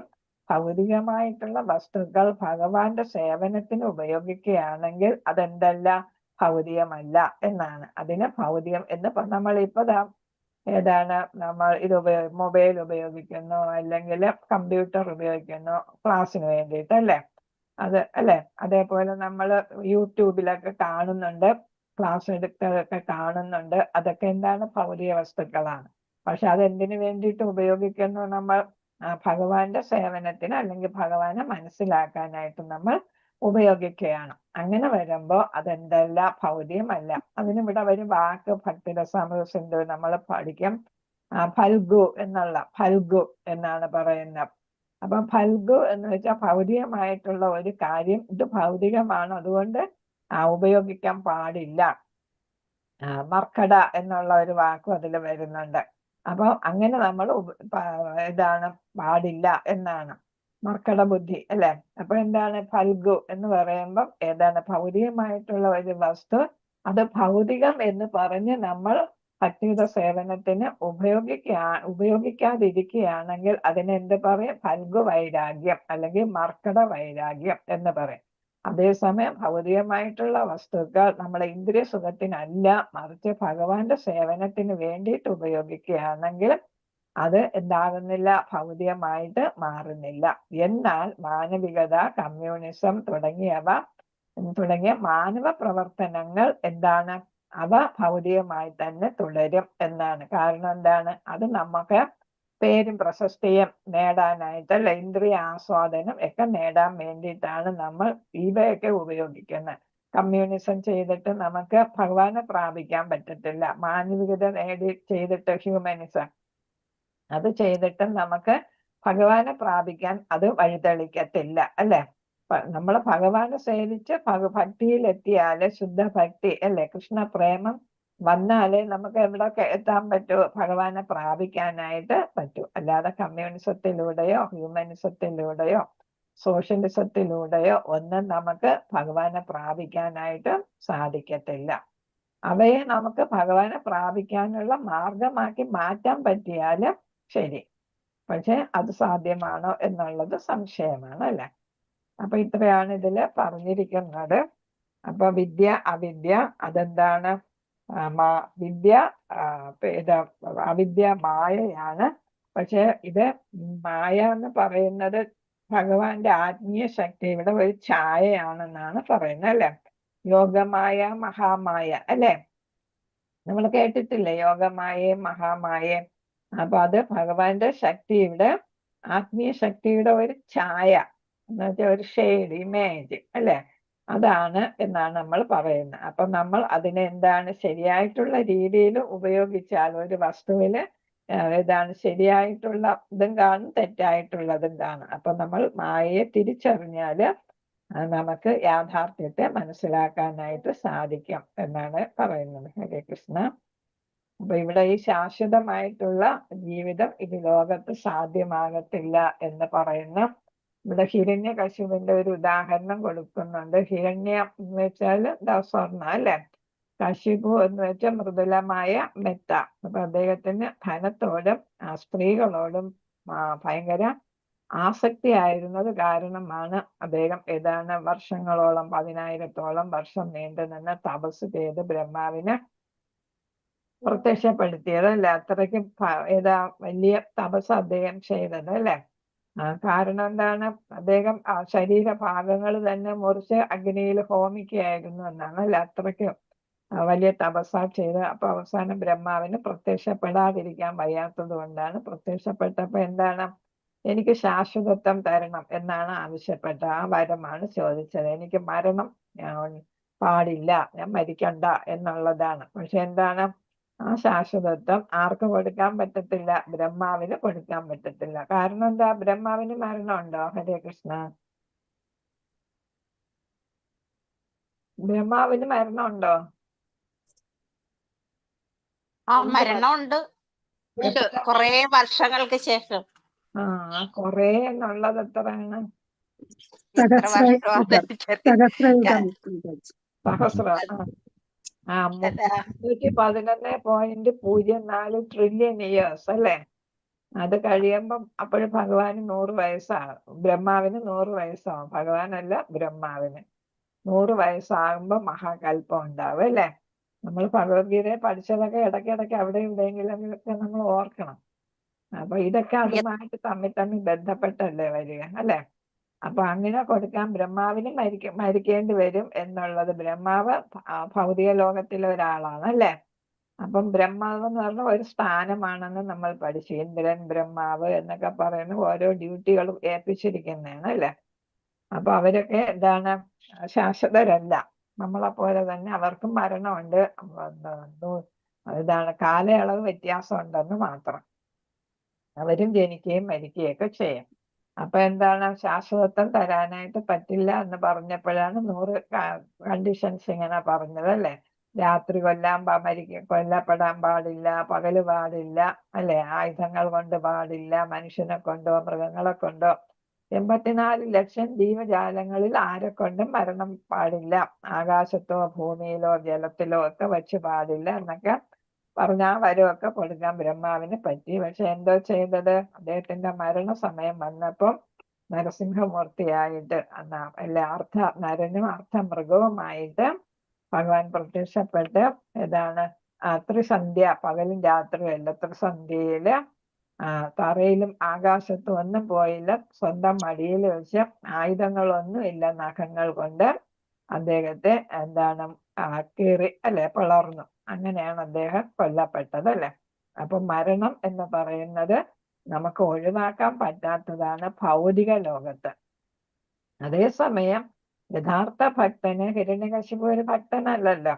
ഭൗതികമായിട്ടുള്ള വസ്തുക്കൾ ഭഗവാന്റെ സേവനത്തിന് ഉപയോഗിക്കുകയാണെങ്കിൽ അതെന്തല്ല, ഭൗതികമല്ല എന്നാണ്. അതിന് ഭൗതികം എന്ന് നമ്മളിപ്പോ നമ്മൾ ഇത് മൊബൈൽ ഉപയോഗിക്കുന്നു, അല്ലെങ്കിൽ കമ്പ്യൂട്ടർ ഉപയോഗിക്കുന്നു ക്ലാസ്സിന് വേണ്ടിയിട്ട് അല്ലേ. അത് അല്ലെ. അതേപോലെ നമ്മൾ യൂട്യൂബിലൊക്കെ കാണുന്നുണ്ട്, ക്ലാസ് എടുത്തൊക്കെ കാണുന്നുണ്ട്. അതൊക്കെ എന്താണ്? ഭൗതിക വസ്തുക്കളാണ്. പക്ഷെ അതെന്തിനു വേണ്ടിയിട്ട് ഉപയോഗിക്കുന്നു? നമ്മൾ ഭഗവാന്റെ സേവനത്തിന് അല്ലെങ്കിൽ ഭഗവാനെ മനസ്സിലാക്കാനായിട്ട് നമ്മൾ ഉപയോഗിക്കുകയാണ്. അങ്ങനെ വരുമ്പോ അതെന്തല്ല, ഭൗതികമല്ല. അതിനിവിടെ ഒരു വാക്ക് ഭക്തിരസാമൃത സിന്ധു നമ്മൾ പഠിക്കും. ഫൽഗു ഫൽഗു എന്നാണ് പറയുന്നത്. അപ്പൊ ഫൽഗു എന്ന് വെച്ചാൽ ഭൗതികമായിട്ടുള്ള ഒരു കാര്യം, ഇത് ഭൗതികമാണ്, അതുകൊണ്ട് ഉപയോഗിക്കാൻ പാടില്ല. മർക്കട എന്നുള്ള ഒരു വാക്കും അതിൽ വരുന്നുണ്ട്. അപ്പൊ അങ്ങനെ നമ്മൾ പാടില്ല എന്നാണ്, മർക്കട ബുദ്ധി അല്ലെ. അപ്പൊ ഫൽഗു എന്ന് പറയുമ്പം ഭൗതികമായിട്ടുള്ള ഒരു വസ്തു, അത് ഭൗതികം എന്ന് പറഞ്ഞ് നമ്മൾ ഭക്തിയുടെ സേവനത്തിന് ഉപയോഗിക്കാതിരിക്കുകയാണെങ്കിൽ അതിനെന്ത് പറയും? ഫൽഗു വൈരാഗ്യം അല്ലെങ്കിൽ മർക്കട വൈരാഗ്യം എന്ന് പറയും. അതേസമയം ഭൗതികമായിട്ടുള്ള വസ്തുക്കൾ നമ്മളെ ഇന്ദ്രിയ സുഖത്തിനല്ല, മറിച്ച് ഭഗവാന്റെ സേവനത്തിന് വേണ്ടിയിട്ട് ഉപയോഗിക്കുകയാണെങ്കിൽ അത് എന്താകുന്നില്ല, ഭൗതികമായിട്ട് മാറുന്നില്ല. എന്നാൽ മാനവികത, കമ്മ്യൂണിസം തുടങ്ങിയ മാനവ പ്രവർത്തനങ്ങൾ അവ ഭൗതികമായി തന്നെ തുടരും എന്നാണ്. കാരണം അത് നമുക്ക് പേരും പ്രശസ്തിയും നേടാനായിട്ടല്ല, ഇന്ദ്രിയ ആസ്വാദനം ഒക്കെ നേടാൻ വേണ്ടിയിട്ടാണ് നമ്മൾ ഇവയൊക്കെ ഉപയോഗിക്കുന്നത്. കമ്മ്യൂണിസം ചെയ്തിട്ട് നമുക്ക് ഭഗവാനെ പ്രാപിക്കാൻ പറ്റത്തില്ല. മാനവികത ചെയ്തിട്ട് ഹ്യൂമനിസം അത് ചെയ്തിട്ട് നമുക്ക് ഭഗവാനെ പ്രാപിക്കാൻ അത് വഴിതെളിക്കത്തില്ല അല്ലെ. നമ്മൾ ഭഗവാനെ സേവിച്ച് ഭക്തിയിലെത്തിയാല്, ശുദ്ധ ഭക്തി അല്ലെ, കൃഷ്ണ പ്രേമം വന്നാലേ നമുക്ക് എവിടെയൊക്കെ എത്താൻ പറ്റൂ, ഭഗവാനെ പ്രാപിക്കാനായിട്ട് പറ്റൂ. അല്ലാതെ കമ്മ്യൂണിസത്തിലൂടെയോ ഹ്യൂമനിസത്തിലൂടെയോ സോഷ്യലിസത്തിലൂടെയോ ഒന്നും നമുക്ക് ഭഗവാനെ പ്രാപിക്കാനായിട്ട് സാധിക്കത്തില്ല. അവയെ നമുക്ക് ഭഗവാനെ പ്രാപിക്കാനുള്ള മാർഗമാക്കി മാറ്റാൻ പറ്റിയാല് ശരി, പക്ഷെ അത് സാധ്യമാണോ എന്നുള്ളത് സംശയമാണ് അല്ലെ. അപ്പൊ ഇത്രയാണ് ഇതില് പറഞ്ഞിരിക്കുന്നത്. അപ്പൊ വിദ്യ അവിദ്യ അതെന്താണ്? വിദ്യ ഇത് അവിദ്യ മായയാണ്. പക്ഷെ ഇത് മായ എന്ന് പറയുന്നത് ഭഗവാന്റെ ആത്മീയ ശക്തി ഇവിടെ ഒരു ഛായയാണെന്നാണ് പറയുന്നത് അല്ലെ. യോഗമായ മഹാമായ അല്ലെ, നമ്മൾ കേട്ടിട്ടില്ലേ യോഗമായേ മഹാമായേ? അപ്പൊ അത് ഭഗവാന്റെ ശക്തിയുടെ ആത്മീയ ശക്തിയുടെ ഒരു ഛായ എന്ന് വെച്ചാൽ ഒരു ഷെയ്ഡ് ഇമേജ് അല്ലെ, അതാണ് എന്നാണ് നമ്മൾ പറയുന്നത്. അപ്പൊ നമ്മൾ അതിനെ എന്താണ് ശരിയായിട്ടുള്ള രീതിയിൽ ഉപയോഗിച്ചാൽ ഒരു വസ്തുവില് ഏതാണ് ശരിയായിട്ടുള്ള ഇതും കാണും തെറ്റായിട്ടുള്ളതും കാണും. അപ്പൊ നമ്മൾ മായയെ തിരിച്ചറിഞ്ഞാല് നമുക്ക് യാഥാർത്ഥ്യത്തെ മനസ്സിലാക്കാനായിട്ട് സാധിക്കും എന്നാണ് പറയുന്നത്. ഹരേ കൃഷ്ണ. അപ്പൊ ഇവിടെ ഈ ശാശ്വതമായിട്ടുള്ള ജീവിതം ഇത് ലോകത്ത് സാധ്യമാകത്തില്ല എന്ന് പറയുന്ന ഇവിടെ ഹിരണ്യകശിപുവിന്റെ ഒരു ഉദാഹരണം കൊടുക്കുന്നുണ്ട്. ഹിരണ്യം എന്ന് വെച്ചാൽ സ്വർണ്ണ അല്ലെ, കശിപു എന്ന് വെച്ചാൽ മൃദുലമായ മെത്ത. അപ്പൊ അദ്ദേഹത്തിന് ധനത്തോടും സ്ത്രീകളോടും ഭയങ്കര ആസക്തി ആയിരുന്നത് കാരണമാണ് അദ്ദേഹം ഏതാണ് വർഷങ്ങളോളം 10,000-ഓളം വർഷം നീണ്ടു നിന്ന് തപസ് ചെയ്ത് ബ്രഹ്മാവിനെ പ്രത്യക്ഷപ്പെടുത്തിയത് അല്ലെ. അത്രയ്ക്ക് ഏതാ വലിയ തപസ് അദ്ദേഹം ചെയ്തത് അല്ലെ. കാരണം എന്താണ്? അദ്ദേഹം ശരീരഭാഗങ്ങൾ തന്നെ മുറിച്ച് അഗ്നിയിൽ ഹോമിക്കുകയായിരുന്നു എന്നാണ് അല്ലെ. അത്രയ്ക്ക് വലിയ തപസ്സാ ചെയ്ത് അപ്പൊ അവസാനം ബ്രഹ്മാവിന് പ്രത്യക്ഷപ്പെടാതിരിക്കാൻ വയ്യാത്തത് കൊണ്ടാണ് പ്രത്യക്ഷപ്പെട്ടപ്പോ എന്താണ്, എനിക്ക് ശാശ്വതത്വം തരണം എന്നാണ് ആവശ്യപ്പെട്ടത്. ആ വരമാണ് ചോദിച്ചത്. എനിക്ക് മരണം പാടില്ല, ഞാൻ മരിക്കണ്ട എന്നുള്ളതാണ്. പക്ഷെ എന്താണ്, ആ ശാശ്വതത്വം ആർക്ക് കൊടുക്കാൻ പറ്റത്തില്ല? ബ്രഹ്മാവിന് കൊടുക്കാൻ പറ്റത്തില്ല. കാരണം എന്താ? ബ്രഹ്മാവിന് മരണമുണ്ടോ? ഹരേ കൃഷ്ണ. ബ്രഹ്മാവിന് മരണമുണ്ടോ? മരണമുണ്ട് കുറെ വർഷങ്ങൾക്ക് ശേഷം. കൊറേ എന്നുള്ളത് എത്രയാണ്? സഹസ്രയുഗം. സഹസ്ര 311.04 ട്രില്യൺ ഇയേഴ്സ് അല്ലേ. അത് കഴിയുമ്പം അപ്പോഴും ഭഗവാന് 100 വയസ്സാകും, ബ്രഹ്മാവിന് 100 വയസ്സാകും. ഭഗവാനല്ല, ബ്രഹ്മാവിന് 100 വയസ്സാകുമ്പോ മഹാകൽപ്പം ഉണ്ടാവും അല്ലേ. നമ്മൾ ഭഗവത്ഗീതയെ പഠിച്ചതൊക്കെ ഇടയ്ക്കിടയ്ക്ക് അവിടെ എവിടെയെങ്കിലൊക്കെ നമ്മൾ ഓർക്കണം. അപ്പൊ ഇതൊക്കെ അതുമായിട്ട് തമ്മിൽ ബന്ധപ്പെട്ടല്ലേ വരിക അല്ലെ. അപ്പൊ അങ്ങനെ കൊടുക്കാൻ ബ്രഹ്മാവിന് മരിക്കേണ്ടി വരും എന്നുള്ളത്. ബ്രഹ്മാവ് ഭൗതിക ലോകത്തിലെ ഒരാളാണ് അല്ലെ. അപ്പം ബ്രഹ്മാവ് എന്ന് പറഞ്ഞ ഒരു സ്ഥാനമാണെന്ന് നമ്മൾ പഠിച്ചു. ഇന്ദ്രൻ, ബ്രഹ്മാവ് എന്നൊക്കെ പറയുന്ന ഓരോ ഡ്യൂട്ടികളും ഏൽപ്പിച്ചിരിക്കുന്നതാണ് അല്ലെ. അപ്പൊ അവരൊക്കെ എന്താണ്, ശാശ്വതരല്ല. നമ്മളെപ്പോലെ തന്നെ അവർക്കും മരണമുണ്ട്. ഇതാണ് കാലയളവ് വ്യത്യാസം ഉണ്ടെന്ന് മാത്രം. അവരും ജനിക്കുകയും മരിക്കുകയൊക്കെ ചെയ്യും. അപ്പൊ എന്താണ്, ശാശ്വതത്വം തരാനായിട്ട് പറ്റില്ല എന്ന് പറഞ്ഞപ്പോഴാണ് 100 കണ്ടീഷൻസ് ഇങ്ങനെ പറഞ്ഞത് അല്ലെ. രാത്രി കൊല്ലപ്പെടാൻ പാടില്ല, പകല് പാടില്ല അല്ലെ, ആയുധങ്ങൾ കൊണ്ട് പാടില്ല, മനുഷ്യനെ കൊണ്ടോ മൃഗങ്ങളെ കൊണ്ടോ 84 ലക്ഷം ജീവജാലങ്ങളിൽ ആരെ കൊണ്ടും മരണം പാടില്ല, ആകാശത്തോ ഭൂമിയിലോ ജലത്തിലോ ഒക്കെ വെച്ച് പാടില്ല എന്നൊക്കെ പറഞ്ഞ ആ വരമൊക്കെ കൊടുക്കാൻ ബ്രഹ്മാവിന് പറ്റി. പക്ഷെ എന്തോ ചെയ്തത്, അദ്ദേഹത്തിന്റെ മരണസമയം വന്നപ്പം നരസിംഹമൂർത്തിയായിട്ട് നരനും മൃഗവുമായിട്ട് ഭഗവാൻ പ്രത്യക്ഷപ്പെട്ട് ഏതാണ് ത്രിസന്ധ്യ, പകലും രാത്രിയും അല്ല, ത്രിസന്ധ്യയില് തറയിലും ആകാശത്തും ഒന്നും പോയില്ല. സ്വന്തം മടിയിൽ വെച്ച് ആയുധങ്ങളൊന്നും ഇല്ല, നഖങ്ങൾ കൊണ്ട് അദ്ദേഹത്തെ എന്താണ് കീറി അല്ലെ പിളർന്നു. അങ്ങനെയാണ് അദ്ദേഹം കൊല്ലപ്പെട്ടത് അല്ലെ. അപ്പൊ മരണം എന്ന് പറയുന്നത് നമുക്ക് ഒഴിവാക്കാൻ പറ്റാത്തതാണ് ഭൗതിക ലോകത്ത്. അതേസമയം യഥാർത്ഥ ഭക്തന്, ഹിരണ്യകശിപു ഒരു ഭക്തനല്ലല്ലോ.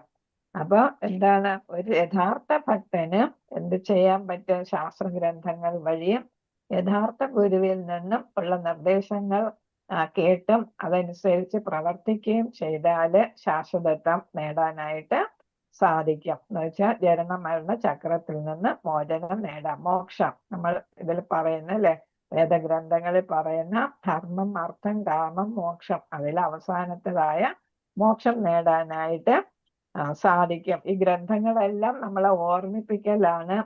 അപ്പൊ എന്താണ്, ഒരു യഥാർത്ഥ ഭക്തന് എന്ത് ചെയ്യാൻ പറ്റും? ശാസ്ത്രഗ്രന്ഥങ്ങൾ വഴിയും യഥാർത്ഥ ഗുരുവിൽ നിന്നും ഉള്ള നിർദ്ദേശങ്ങൾ കേട്ടും അതനുസരിച്ച് പ്രവർത്തിക്കുകയും ചെയ്താല് ശാശ്വതത്വം നേടാനായിട്ട് സാധിക്കും. എന്ന് വെച്ചാൽ ജനന മരണ ചക്രത്തിൽ നിന്ന് മോചനം നേടാം. മോക്ഷം നമ്മൾ ഇതിൽ പറയുന്ന അല്ലെ, വേദഗ്രന്ഥങ്ങളിൽ പറയുന്ന ധർമ്മം, അർത്ഥം, കാമം, മോക്ഷം, അതിൽ അവസാനത്തേതായ മോക്ഷം നേടാനായിട്ട് സാധിക്കും. ഈ ഗ്രന്ഥങ്ങളെല്ലാം നമ്മളെ ഓർമ്മിപ്പിക്കലാണ്.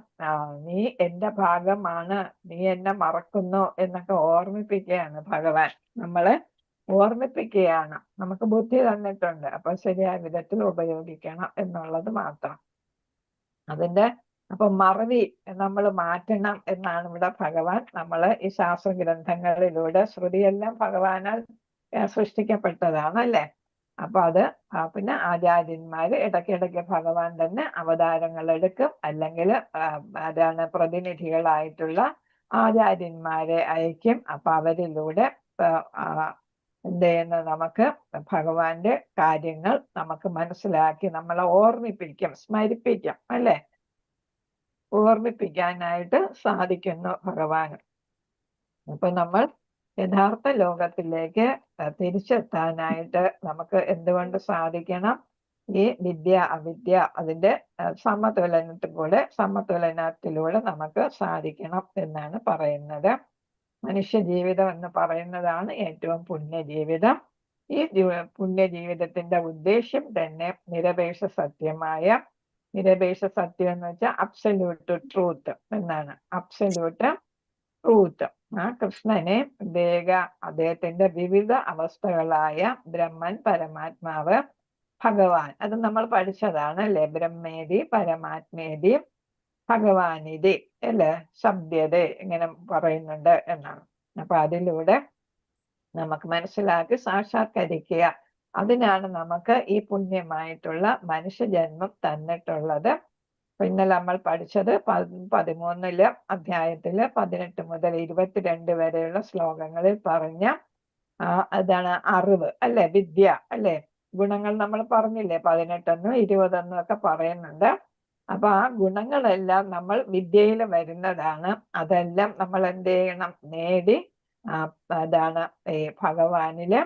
നീ എന്റെ ഭാഗമാണ്, നീ എന്നെ മറക്കുന്നു എന്നൊക്കെ ഓർമ്മിപ്പിക്കുകയാണ് ഭഗവാൻ നമ്മളെ ഓർമ്മിപ്പിക്കുകയാണ്. നമുക്ക് ബുദ്ധി തന്നിട്ടുണ്ട്, അപ്പൊ ശരിയായ വിധത്തിൽ ഉപയോഗിക്കണം എന്നുള്ളത് മാത്രം. അപ്പൊ മറവി നമ്മൾ മാറ്റണം എന്നാണ് ഇവിടെ ഭഗവാൻ ഈ ശാസ്ത്ര ഗ്രന്ഥങ്ങളിലൂടെ, ശ്രുതിയെല്ലാം ഭഗവാനാൽ സൃഷ്ടിക്കപ്പെട്ടതാണ് അല്ലേ. അപ്പൊ അത് പിന്നെ ആചാര്യന്മാര് ഇടയ്ക്കിടയ്ക്ക് ഭഗവാൻ തന്നെ അവതാരങ്ങൾ എടുക്കും, അല്ലെങ്കിൽ പ്രതിനിധികളായിട്ടുള്ള ആചാര്യന്മാരെ അയക്കും. അപ്പൊ അവരിലൂടെ എന്ത് ചെയ്യുന്ന നമുക്ക് ഭഗവാന്റെ കാര്യങ്ങൾ നമുക്ക് മനസ്സിലാക്കി നമ്മളെ ഓർമ്മിപ്പിക്കും, സ്മരിപ്പിക്കും അല്ലെ, ഓർമ്മിപ്പിക്കാനായിട്ട് സാധിക്കുന്നു ഭഗവാന്. അപ്പൊ നമ്മൾ യഥാർത്ഥ ലോകത്തിലേക്ക് തിരിച്ചെത്താനായിട്ട് നമുക്ക് എന്തുകൊണ്ട് സാധിക്കണം? ഈ വിദ്യ അവിദ്യ അതിന്റെ സമതുലനത്തിലൂടെ നമുക്ക് സാധിക്കണം എന്നാണ് പറയുന്നത്. മനുഷ്യ ജീവിതം എന്ന് പറയുന്നതാണ് ഏറ്റവും പുണ്യജീവിതം. ഈ പുണ്യജീവിതത്തിന്റെ ഉദ്ദേശ്യം തന്നെ നിരപേക്ഷ സത്യം എന്ന് വെച്ചാൽ അബ്സല്യൂട്ട് ട്രൂത്ത് എന്നാണ്. Absolute truth. കൃഷ്ണനെ അദ്ദേഹത്തിന്റെ വിവിധ അവസ്ഥകളായ ബ്രഹ്മൻ, പരമാത്മാവ്, ഭഗവാൻ, അത് നമ്മൾ പഠിച്ചതാണ് അല്ലെ. ബ്രഹ്മേതി പരമാത്മേതി ഭഗവാനിതി അല്ലെ, ശബ്ദത ഇങ്ങനെ പറയുന്നുണ്ട് എന്നാണ്. അപ്പൊ അതിലൂടെ നമുക്ക് മനസ്സിലാക്കി സാക്ഷാത്കരിക്കുക. അതിനാണ് നമുക്ക് ഈ പുണ്യമായിട്ടുള്ള മനുഷ്യജന്മം തന്നിട്ടുള്ളത്. ഇന്നലെ നമ്മൾ പഠിച്ചത് 13 അധ്യായത്തില് 18 മുതൽ 22 വരെയുള്ള ശ്ലോകങ്ങളിൽ പറഞ്ഞ അതാണ് അറിവ് അല്ലെ, വിദ്യ അല്ലെ. ഗുണങ്ങൾ നമ്മൾ പറഞ്ഞില്ലേ, 18 20 ഒക്കെ പറയുന്നുണ്ട്. അപ്പൊ ആ ഗുണങ്ങളെല്ലാം നമ്മൾ വിദ്യയിൽ വരുന്നതാണ്. അതെല്ലാം നമ്മൾ എന്ത് ചെയ്യണം? നേടി ഈ ഭഗവാനില്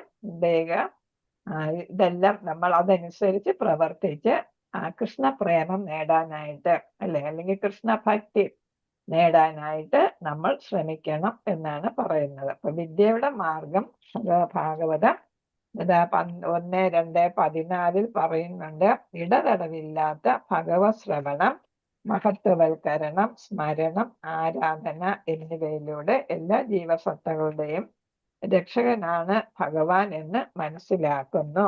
ഇതെല്ലാം നമ്മൾ അതനുസരിച്ച് പ്രവർത്തിച്ച് കൃഷ്ണപ്രേമം നേടാനായിട്ട് അല്ലെ, അല്ലെങ്കിൽ കൃഷ്ണഭക്തി നേടാനായിട്ട് നമ്മൾ ശ്രമിക്കണം എന്നാണ് പറയുന്നത്. അപ്പൊ വിദ്യയുടെ മാർഗം ഭാഗവതം 1:2:14 പറയുന്നുണ്ട്. ഇടതടവില്ലാത്ത ഭഗവത് ശ്രവണം, മഹത്വവൽക്കരണം, സ്മരണം, ആരാധന എന്നിവയിലൂടെ എല്ലാ ജീവസത്തകളുടെയും രക്ഷകനാണ് ഭഗവാൻ എന്ന് മനസ്സിലാക്കിക്കുന്നു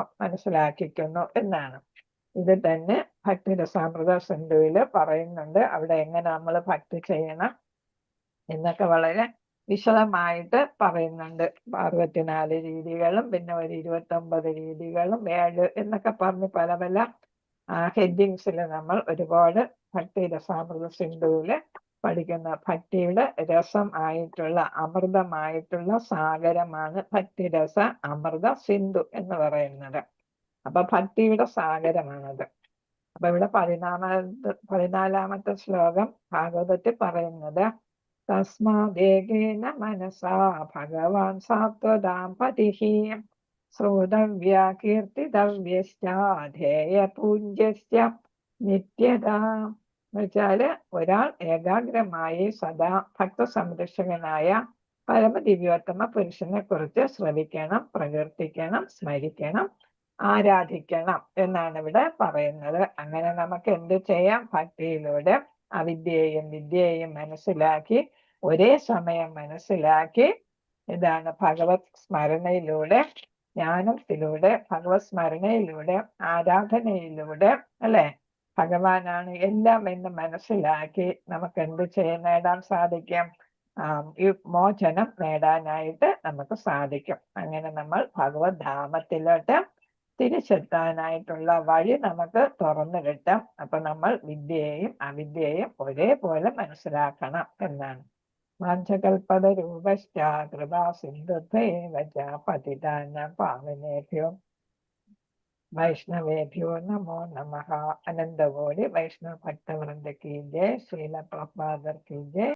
എന്നാണ്. ഇത് തന്നെ ഭക്തിരസാമൃത സിന്ധുവില് പറയുന്നുണ്ട്. അവിടെ എങ്ങനെ നമ്മൾ ഭക്തി ചെയ്യണം എന്നൊക്കെ വളരെ വിശദമായിട്ട് പറയുന്നുണ്ട്. 64 രീതികളും പിന്നെ ഒരു 29 രീതികളും 7 എന്നൊക്കെ പറഞ്ഞ് പല പല ഹെഡിങ്സിൽ നമ്മൾ ഒരുപാട് ഭക്തിരസാമൃത സിന്ധുവില് പഠിക്കുന്ന ഭക്തിയുടെ രസം ആയിട്ടുള്ള അമൃതമായിട്ടുള്ള സാഗരമാണ് ഭക്തിരസ അമൃത സിന്ധു എന്ന് പറയുന്നത്. അപ്പൊ ഭക്തിയുടെ സാഗരമാണത്. അപ്പൊ ഇവിടെ 14-ാമത്തെ ശ്ലോകം ഭാഗവതത്തിൽ പറയുന്നത് തസ്മാദേകേന മനസാ ഭഗവാൻ സാത്വതാം പതിഃ ശ്രോതവ്യ കീർത്തിതവ്യശ്ചേയ പൂജ്യസ്യ നിത്യത. എന്നുവെച്ചാല് ഒരാൾ ഏകാഗ്രമായി സദാ ഭക്തസംരക്ഷകനായ പരമദിവ്യോത്തമ പുരുഷനെ കുറിച്ച് ശ്രവിക്കണം, പ്രകീർത്തിക്കണം, സ്മരിക്കണം, ആരാധിക്കണം എന്നാണ് ഇവിടെ പറയുന്നത്. അങ്ങനെ നമുക്ക് എന്ത് ചെയ്യാം? ഭക്തിയിലൂടെ അവിദ്യയെയും വിദ്യയെയും മനസ്സിലാക്കി ഒരേ സമയം മനസ്സിലാക്കി ഇതാണ് ഭഗവത് സ്മരണയിലൂടെ, ജ്ഞാനത്തിലൂടെ, ഭഗവത് സ്മരണയിലൂടെ, ആരാധനയിലൂടെ അല്ലെ ഭഗവാനാണ് എല്ലാം എന്ന് മനസ്സിലാക്കി നമുക്ക് എന്ത് നേടാൻ സാധിക്കും? ഈ മോചനം നേടാനായിട്ട് നമുക്ക് സാധിക്കും. അങ്ങനെ നമ്മൾ ഭഗവത് ധാമത്തിലോട്ട് തിരിച്ചെത്താനായിട്ടുള്ള വഴി നമുക്ക് തുറന്നു കിട്ടും. അപ്പൊ നമ്മൾ വിദ്യയെയും അവിദ്യയെയും ഒരേപോലെ മനസ്സിലാക്കണം എന്നാണ്. വാഞ്ചകൽപതരൂപശ്ച കൃപാ സിന്ധുഭ്യേവ ച പതിതാനാം പാവനേഭ്യോ വൈഷ്ണവേഭ്യോ നമോ നമഃ. അനന്തകോടി വൈഷ്ണവ ഭക്തവൃന്ദ കി ജയ്. ശ്രീല പ്രഭുപാദർ കി ജയ്.